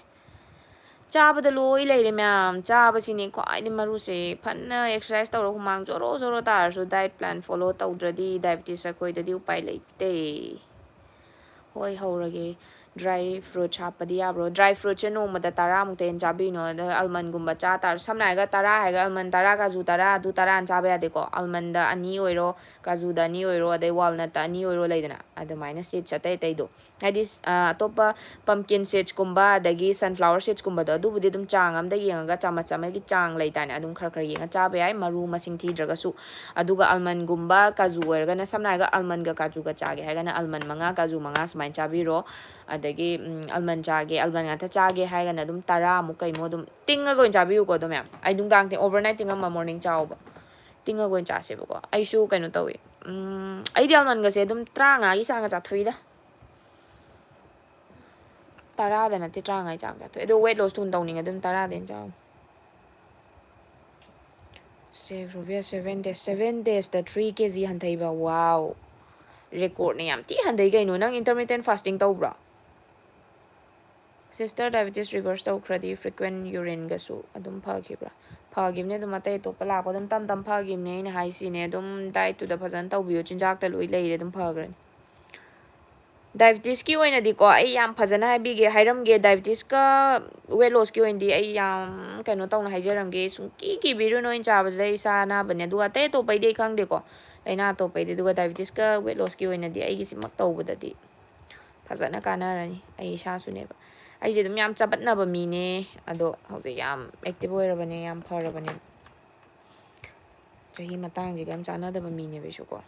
ꯆꯥꯕꯗ ꯂꯣꯏ ꯂꯩꯔꯦ ꯃꯌꯥꯝ ꯆꯥꯕꯁꯤꯅꯤ ꯈ꯭ꯋꯥꯏꯗꯒꯤ ꯃꯔꯨꯁꯦ ꯐꯅ ꯑꯦꯛꯁꯔꯁꯥꯏꯁ ꯇꯧꯔꯒ ꯍꯨꯃꯥꯡ ꯖꯣꯔꯣ ꯇꯥꯔꯁꯨ ꯗꯥꯏꯠ ꯄ꯭ꯂꯥꯟ ꯐꯣꯂꯣ ꯇꯧꯗ꯭ꯔꯗꯤ ꯗꯥꯏꯕꯦꯇꯤꯁ ꯑꯩꯈꯣꯏꯗꯗꯤ ꯎꯄꯥꯏ ꯂꯩꯇꯦ ꯍꯣꯏ ꯍꯧꯔꯒꯦ ꯗ꯭ꯔꯥꯏ ꯐ꯭ꯔꯨꯠꯁ ꯍꯥꯞꯄꯗꯤ ꯌꯥꯕ꯭ꯔꯣ ꯗ꯭ꯔꯥꯏ ꯐ꯭ꯔꯨꯠꯁꯦ ꯅꯣꯡꯃꯗ 10ꯃꯨꯛꯇ ꯍꯦꯟꯅ ꯆꯥꯕꯤꯅꯣ ꯑꯗ ꯑꯜꯃꯟꯒꯨꯝꯕ ꯁꯝꯅ ꯍꯥꯏꯔꯒ 10 ꯍꯥꯏꯔꯒ ꯑꯜꯃꯟ 10 ꯀꯥꯖꯨ 10 ꯑꯗꯨ 10 ꯆꯥꯕ ꯌꯥꯗꯦꯀꯣ ꯑꯜꯃꯟꯗ 2 ꯑꯣꯏꯔꯣ ꯀꯥꯖꯨꯗ 2 ꯑꯣꯏꯔꯣ ꯑꯗꯩ ꯋꯥꯜꯅꯠꯇ 2 ꯑꯣꯏꯔꯣ ꯂꯩꯗꯅ ꯑꯗꯨꯃꯥꯏꯅ ꯁꯤꯠꯁ ꯑꯇꯩꯗꯣ ꯍꯥꯏꯗꯤ ꯑꯇꯣꯞꯄ ꯄꯝꯀꯤꯟ ꯁꯤꯠꯁꯀꯨꯝꯕ ꯑꯗꯒꯤ ꯁꯟꯐ꯭ꯂꯥꯋꯔ ꯁꯤꯠꯁꯀꯨꯝꯕꯗꯣ ꯑꯗꯨꯕꯨꯗꯤ ꯑꯗꯨꯝ ꯆꯥꯡ ꯑꯃꯗ ꯌꯦꯡꯉꯒ ꯆꯥꯃꯆ ꯑꯃꯒꯤ ꯆꯥꯡ ꯂꯩꯇꯥꯅꯦ ꯑꯗꯨꯝ ꯈꯔ ꯌꯦꯡꯉ ꯆꯥꯕ ꯌꯥꯏ ꯃꯔꯨ ꯃꯁꯤꯡ ꯊꯤꯗ꯭ꯔꯒꯁꯨ ꯑꯗꯨꯒ ꯑꯜꯃꯟꯒꯨꯝꯕ ꯀꯥꯖꯨ ꯑꯣꯏꯔꯒꯅ ꯁꯝꯅ ꯍꯥꯏꯔꯒ ꯑꯜꯃꯟꯒ ꯀꯥꯖꯨꯒ ꯆꯥꯒꯦ ꯍꯥꯏꯔꯒꯅ ꯑꯜꯃꯟ 5 ꯀꯥꯖꯨ 5 ꯁꯨꯃꯥꯏꯅ ꯆꯥꯕꯤꯔꯣ ꯑꯗꯒꯤ ꯑꯜꯃꯟ ꯑꯜꯃꯟ ꯉꯥꯛꯇ ꯆꯥꯒꯦ ꯍꯥꯏꯔꯒꯅ ꯑꯗꯨꯝ 10ꯃꯨꯛ ꯀꯩꯃꯨꯛ ꯑꯗꯨꯝ ꯇꯤꯡꯉꯒ ꯑꯣꯏꯅ ꯆꯥꯕꯤꯌꯨꯀꯣ ꯑꯗꯨꯝ ꯃꯌꯥꯝ ꯑꯩ ꯅꯨꯡꯗꯥꯡ ꯑꯣꯚꯔꯅꯥꯏꯠ ꯇꯤꯡꯉꯝꯃ ꯃꯣꯔꯅꯤꯡ ꯆꯥꯎꯕ ꯇꯤꯡꯉꯒ ꯑꯣꯏꯅ ꯆꯥꯁꯦꯕꯀꯣ ꯑꯩꯁꯨ ꯀꯩꯅꯣ ꯇꯧꯋꯤ ꯑꯩꯗꯤ ꯑꯜꯃꯟꯒꯁꯦ ꯑꯗꯨꯝ 30ꯒꯤ ꯆꯥꯡꯒ ꯆꯥꯊꯣꯛꯏꯗ 10ꯗ ꯅꯠꯇꯦ 30ꯒꯤ ꯆꯥꯡ ꯆꯥꯊꯣꯛꯑꯦ ꯑꯗꯣ ꯋꯦꯠ ꯂꯣꯁ ꯊꯨꯅ ꯇꯧꯅꯤꯡꯉꯦ ꯑꯗꯨꯝ 10ꯗ ꯍꯦꯟꯅ ꯆꯥꯎ Sevrovia 7 days. 7 days the 3 kg hantaiba. Wow. Record na yam ti handay kayo nang intermittent fasting tawbra. Sister diabetes reverse tawkradi frequent urine gasu adum phagibra. Phagibne adum atay to pala ko adum tam phagibne ina haisine adum diet to the phajan tawbiyo chinjak ta loi leire adum phagran. Diabetes ki oina di ko ay yam phajana habige hairamge diabetes ka weight loss ki oindi ay yam kaino tawna haijaramge sungki ki biru no in chabajai sa na bane duga te to paide khangde ko laina to paide duga diabetes ka weight loss ki oina di ay gi simak tawbadadi phajana kanarani ay sa suneba ay je dum yam chabatnaba mine ado hauze yam active oirabane yam pharabane chahi matang ji gam chana daba mine besu ko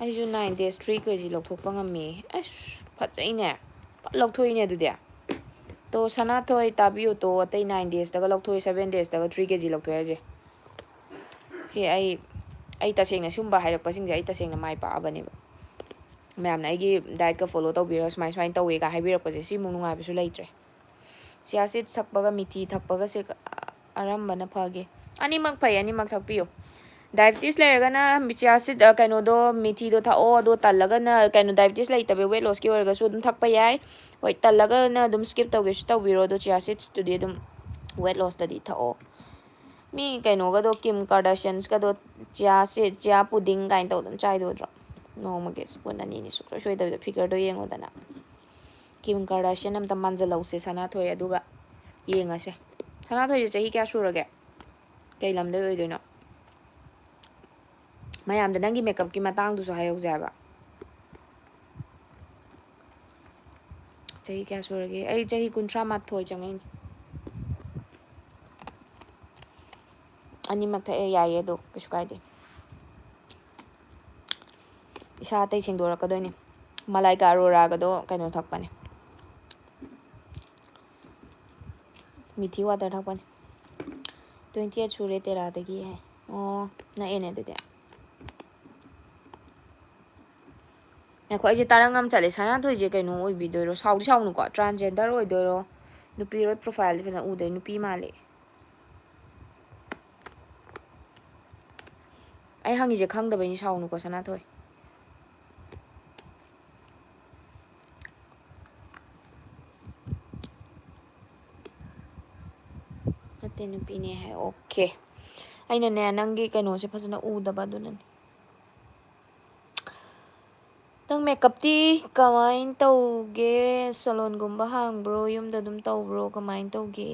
ꯑꯩꯁꯨ 9 days 3 kg ꯂꯧꯊꯣꯛꯄ ꯉꯝꯃꯤ ꯑꯁ ꯐꯖꯩꯅꯦ ꯂꯧꯊꯣꯛꯏꯅꯦ ꯑꯗꯨꯗꯤ ꯇꯣ ꯁꯅꯥꯊꯣꯏ ꯇꯥꯕꯤꯌꯨ ꯇꯣ ꯑꯇꯩ 9 daysꯇꯒ ꯂꯧꯊꯣꯛꯏ 7 daysꯇꯒ 3 kg ꯂꯧꯊꯣꯛꯑꯦ ꯍꯥꯏꯁꯦ ꯁꯤ ꯑꯩ ꯇꯁꯦꯡꯅ ꯁꯨꯝꯕ ꯍꯥꯏꯔꯛꯄꯁꯤꯡꯁꯦ ꯑꯩ ꯇꯁꯦꯡꯅ ꯃꯥꯏ ꯄꯥꯛꯑꯕꯅꯦꯕ ꯃꯌꯥꯝꯅ ꯑꯩꯒꯤ ꯗꯥꯏꯠꯀ ꯐꯣꯂꯣ ꯇꯧꯕꯤꯔꯒ ꯁꯨꯃꯥꯏꯅ ꯇꯧꯋꯦꯒ ꯍꯥꯏꯕꯤꯔꯛꯄꯁꯦ ꯁꯤꯃꯨꯛ ꯅꯨꯡꯉꯥꯏꯕꯁꯨ ꯂꯩꯇ꯭ꯔꯦ ꯆꯤꯌꯥ ꯁꯤꯗ ꯊꯛꯄꯒ ꯃꯤꯊꯤ ꯊꯛꯄꯒꯁꯦ ꯑꯔꯝꯕꯅ ꯐꯒꯦ ꯑꯅꯤꯃꯛ ꯐꯩ ꯑꯅꯤꯃꯛ ꯊꯛꯄꯤꯌꯨ ꯗꯥꯏꯕꯦꯇꯤꯁ ꯂꯩꯔꯒꯅ ꯆꯤꯌꯥ ꯁꯤꯗ ꯀꯩꯅꯣꯗꯣ ꯃꯤꯊꯤꯗꯣ ꯊꯛꯑꯣ ꯑꯗꯣ ꯇꯜꯂꯒꯅ ꯀꯩꯅꯣ ꯗꯥꯏꯕꯦꯇꯤꯁ ꯂꯩꯇꯕ ꯋꯦꯠ ꯂꯣꯁꯀꯤ ꯑꯣꯏꯔꯒꯁꯨ ꯑꯗꯨꯝ ꯊꯛꯄ ꯌꯥꯏ ꯍꯣꯏ ꯇꯜꯂꯒꯅ ꯑꯗꯨꯝ ꯁ꯭ꯀꯤꯞ ꯇꯧꯒꯦꯁꯨ ꯇꯧꯕꯤꯔꯣ ꯑꯗꯣ ꯆꯤꯌꯥ ꯁꯤꯗꯁꯇꯨꯗꯤ ꯑꯗꯨꯝ ꯋꯦꯠ ꯂꯣꯁꯇꯗꯤ ꯊꯛꯑꯣ ꯃꯤ ꯀꯩꯅꯣꯒꯗꯣ ꯀꯤꯝ ꯀꯥꯔꯗꯥꯁꯤꯌꯟꯁꯀꯗꯣ ꯆꯤꯌꯥ ꯄꯨꯗꯤꯡ ꯀꯥꯏꯅ ꯇꯧ ꯑꯗꯨꯝ ꯆꯥꯏꯗꯣꯗ꯭ꯔꯣ ꯅꯣꯡꯃꯒꯤ ꯁ꯭ꯄꯨꯟ ꯑꯅꯤꯅꯤ ꯁꯨꯡꯁꯣꯏ ꯁꯣꯏꯗꯕꯤꯗ ꯐꯤꯒꯔꯗꯣ ꯌꯦꯡꯉꯣꯗꯅ ꯀꯤꯝ ꯀꯥꯔꯗꯥꯁꯤꯌꯟ ꯑꯝꯇ ꯃꯥꯟꯖꯜꯍꯧꯁꯦ ꯁꯅꯥꯊꯣꯏ ꯑꯗꯨꯒ ꯌꯦꯡꯉꯁꯦ ꯁꯅꯥꯊꯣꯏꯁꯦ ꯆꯍꯤ ꯀꯌꯥ ꯁꯨꯔꯒꯦ ꯀꯩ ꯂꯝꯗꯩ ꯑꯣꯏꯗꯣꯏꯅꯣ ꯃꯌꯥꯝꯗ ꯅꯪꯒꯤ ꯃꯦꯀꯞꯀꯤ ꯃꯇꯥꯡꯗꯨꯁꯨ ꯍꯥꯏꯍꯧꯁꯦ ꯍꯥꯏꯕ ꯆꯍꯤ ꯀꯌꯥ ꯁꯨꯔꯒꯦ ꯑꯩ ꯆꯍꯤ 38 ꯆꯪꯉꯛꯏꯅꯤ ꯑꯅꯤꯃꯛ ꯊꯛꯑꯦ ꯌꯥꯏꯌꯦ ꯑꯗꯣ ꯀꯩꯁꯨ ꯀꯥꯏꯗꯦ ꯏꯁꯥ ꯑꯇꯩ ꯁꯦꯡꯗꯣꯔꯛꯀꯗꯣꯏꯅꯦ ꯃꯂꯥꯏꯀꯥ ꯑꯔꯣꯔꯥꯒꯗꯣ ꯀꯩꯅꯣ ꯊꯛꯄꯅꯦ ꯃꯤꯊꯤ ꯋꯥꯇꯔ ꯊꯛꯄꯅꯦ 28 ꯁꯨꯔꯦ ꯇꯦꯔꯥꯗꯒꯤ ꯍꯥꯏ ꯑꯣ ꯅꯛꯑꯦꯅꯦ ꯑꯗꯨꯗꯤ ꯉꯥꯏꯈꯣ ꯑꯩꯁꯦ ꯇꯔꯪ ꯑꯃ ꯆꯠꯂꯦ ꯁꯅꯥꯊꯣꯏꯁꯦ ꯀꯩꯅꯣ ꯑꯣꯏꯕꯤꯗꯣꯏꯔꯣ ꯁꯥꯎꯗꯤ ꯁꯥꯎꯅꯨꯀꯣ ꯇ꯭ꯔꯥꯟꯁꯖꯦꯟꯗꯔ ꯑꯣꯏꯗꯣꯏꯔꯣ ꯅꯨꯄꯤꯔꯣ ꯄ꯭ꯔꯣꯐꯥꯏꯜꯗꯤ ꯐꯖꯅ ꯎꯗꯦ ꯅꯨꯄꯤ ꯃꯥꯜꯂꯦ ꯑꯩ ꯍꯪꯉꯤꯁꯦ ꯈꯪꯗꯕꯩꯅꯤ ꯁꯥꯎꯅꯨꯀꯣ ꯁꯅꯥꯊꯣꯏ ꯅꯠꯇꯦ ꯅꯨꯄꯤꯅꯦ ꯍꯥꯏ ꯑꯣꯀꯦ ꯑꯩꯅꯅꯦ ꯅꯪꯒꯤ ꯀꯩꯅꯣꯁꯦ ꯐꯖꯅ ꯎꯗꯕ ꯑꯗꯨꯅꯅꯦ ꯅꯪ ꯃꯦꯀꯞꯇꯤ ꯀꯃꯥꯏꯅ ꯇꯧꯒꯦ ꯁꯦꯂꯣꯟꯒꯨꯝꯕ ꯍꯥꯡꯕ꯭ꯔꯣ ꯌꯨꯝꯗ ꯑꯗꯨꯝ ꯇꯧꯕ꯭ꯔꯣ ꯀꯃꯥꯏꯅ ꯇꯧꯒꯦ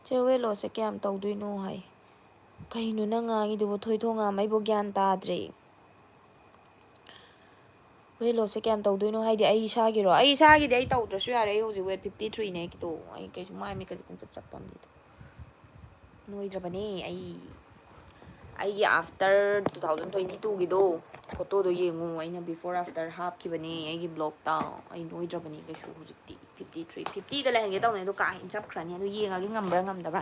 ꯆꯦ ꯋꯦꯠ ꯂꯣꯁꯁꯦ ꯀꯌꯥꯝ ꯇꯧꯗꯣꯏꯅꯣ ꯍꯥꯏ ꯀꯩꯅꯣ ꯅꯪ ꯉꯥꯡꯉꯤꯗꯨꯕꯨ ꯊꯣꯏꯊꯣꯡꯉꯥꯝ ꯑꯩꯕꯨ ꯒ꯭ꯌꯥꯟ ꯇꯥꯗ꯭ꯔꯦ ꯋꯦꯠ ꯂꯣꯁꯁꯦ ꯀꯌꯥꯝ ꯇꯧꯗꯣꯏꯅꯣ ꯍꯥꯏꯗꯤ ꯑꯩ ꯏꯁꯥꯒꯤꯔꯣ ꯑꯩ ꯏꯁꯥꯒꯤꯗꯤ ꯑꯩ ꯇꯧꯗ꯭ꯔꯁꯨ ꯌꯥꯔꯦ ꯑꯩ ꯍꯧꯖꯤꯛ ꯋꯦꯠ 53ꯅꯦ ꯑꯩꯒꯤꯗꯣ ꯑꯩ ꯀꯩꯁꯨ ꯃꯥꯏ ꯃꯤꯠꯀꯁꯦ ꯄꯨꯡꯆꯞ ꯆꯞꯄ ꯑꯃꯅꯤꯗ ꯅꯣꯏꯗ꯭ꯔꯕꯅꯦ ꯑꯩꯒꯤ ꯑꯥꯐꯇꯔ 2022ꯒꯤꯗꯣ ꯐꯣꯇꯣꯗꯣ ꯌꯦꯡꯉꯨ ꯑꯩꯅ ꯕꯤꯐꯣꯔ ꯑꯥꯐꯇꯔ ꯍꯥꯞꯈꯤꯕꯅꯦ ꯑꯩꯒꯤ ꯕ꯭ꯂꯣꯛꯇ ꯑꯩ ꯅꯣꯏꯗ꯭ꯔꯕꯅꯤ ꯀꯩꯁꯨ ꯍꯧꯖꯤꯛꯇꯤ 53 50ꯗ ꯂꯩꯍꯟꯒꯦ ꯇꯧꯅꯦ ꯑꯗꯣ ꯀꯥ ꯍꯦꯟꯅ ꯆꯞꯈ꯭ꯔꯅꯤ ꯑꯗꯣ ꯌꯦꯡꯉꯒꯦ ꯉꯝꯕ꯭ꯔꯥ ꯉꯝꯗꯕ꯭ꯔꯥ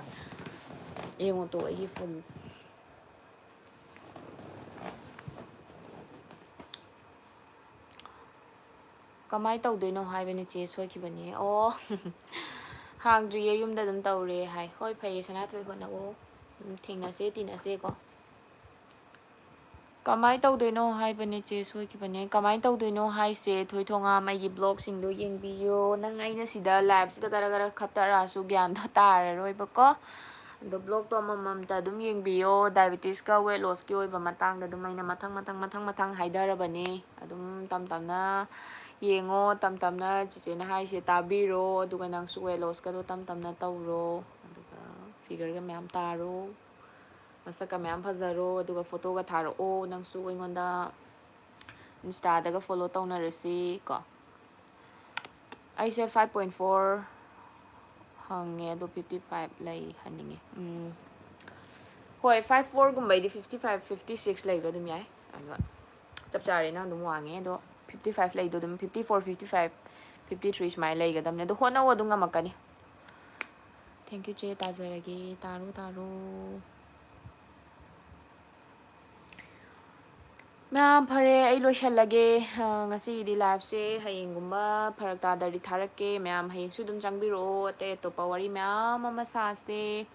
ꯌꯦꯡꯉꯣ ꯇꯣ ꯑꯩꯒꯤ ꯐꯨꯜ ꯀꯃꯥꯏꯅ ꯇꯧꯗꯣꯏꯅꯣ ꯍꯥꯏꯕꯅꯦ ꯆꯦ ꯁꯣꯏꯈꯤꯕꯅꯦ ꯑꯣ ꯍꯥꯡꯗ꯭ꯔꯤꯌꯦ ꯌꯨꯝꯗ ꯑꯗꯨꯝ ꯇꯧꯔꯦ ꯍꯥꯏ ꯍꯣꯏ ꯐꯩꯌꯦ ꯁꯅꯥꯊꯣꯏ ꯍꯣꯠꯅꯧꯑꯣ ꯑꯗꯨꯝ ꯊꯦꯡꯅꯁꯦ ꯇꯤꯟꯅꯁꯦꯀꯣ ꯀꯃꯥꯏꯅ ꯇꯧꯗꯣꯏꯅꯣ ꯍꯥꯏꯕꯅꯦ ꯆꯦ ꯁꯣꯏꯈꯤꯕꯅꯦ ꯀꯃꯥꯏꯅ ꯇꯧꯗꯣꯏꯅꯣ ꯍꯥꯏꯁꯦ ꯊꯣꯏꯊꯣꯉꯥꯝ ꯑꯩꯒꯤ ꯕ꯭ꯂꯣꯒꯁꯤꯡꯗꯣ ꯌꯦꯡꯕꯤꯌꯣ ꯅꯪ ꯑꯩꯅ ꯁꯤꯗ ꯂꯥꯏꯞꯁꯤꯗ ꯈꯔ ꯈꯠꯇꯔꯛꯑꯁꯨ ꯒ꯭ꯌꯥꯟꯗꯣ ꯇꯥꯔꯔꯣꯏꯕꯀꯣ ꯑꯗꯣ ꯕ꯭ꯂꯣꯛꯇꯣ ꯑꯃꯃꯝꯇ ꯑꯗꯨꯝ ꯌꯦꯡꯕꯤꯌꯣ ꯗꯥꯏꯕꯦꯇꯤꯁꯀ ꯋꯦꯠ ꯂꯣꯁꯀꯤ ꯑꯣꯏꯕ ꯃꯇꯥꯡꯗ ꯑꯗꯨꯝ ꯑꯩꯅ ꯃꯊꯪ ꯍꯥꯏꯊꯔꯕꯅꯦ ꯑꯗꯨꯝ ꯇꯝ ꯇꯝꯅ ꯌꯦꯡꯉꯣ ꯇꯝ ꯇꯝꯅ ꯆꯦꯆꯦꯅ ꯍꯥꯏꯁꯦ ꯇꯥꯕꯤꯔꯣ ꯑꯗꯨꯒ ꯅꯪꯁꯨ ꯋꯦꯠ ꯂꯣꯁꯀꯗꯣ ꯇꯝ ꯇꯝꯅ ꯇꯧꯔꯣ ꯑꯗꯨꯒ ꯐꯤꯒꯔꯒ ꯃꯌꯥꯝ ꯇꯥꯔꯣ ꯃꯁꯛꯀ ꯃꯌꯥꯝ ꯐꯖꯔꯣ ꯑꯗꯨꯒ ꯐꯣꯇꯣꯒ ꯊꯥꯔꯛꯑꯣ ꯅꯪꯁꯨ ꯑꯩꯉꯣꯟꯗ Insta-daga follow taunarasi ko. Aise 5.4 hangye do 55 lay haninge. Hoi 54 gumbai di 55 56 lay ba dum yai. Ado. Chap chari na dum wange do 55 lay do dum 54 55 53 smai lay ga dam ne do hona wo dum ngamakani. Thank you che tazaragi taro. Ma'am phare ai loishalage ngasi di live se hayengumba pharakta dari tharake ma'am hayeng su dum changbiro ate to pawari ma'am amasa se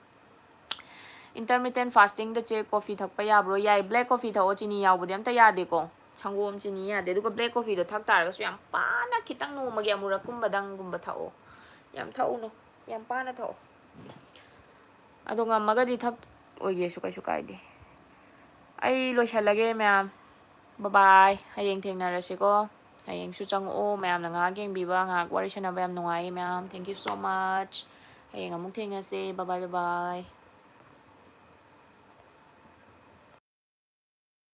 intermittent fasting da che coffee thakpa yabro yai black coffee thaw chini yawbudi amta yade ko sangom chini yade duga black coffee do thak tar ga su yam pana khitang no magi amura kumba dang gumba thaw yam thaw no yam pana thaw adonga magadi thak oige su kai de ai loishalage ma'am bye bye hayeng thengnarasi ko hayeng su chang'o mayam na nga yengbiba nga wari sanaba yam nungai ma'am thank you so much hayeng amuk thengnase bye bye.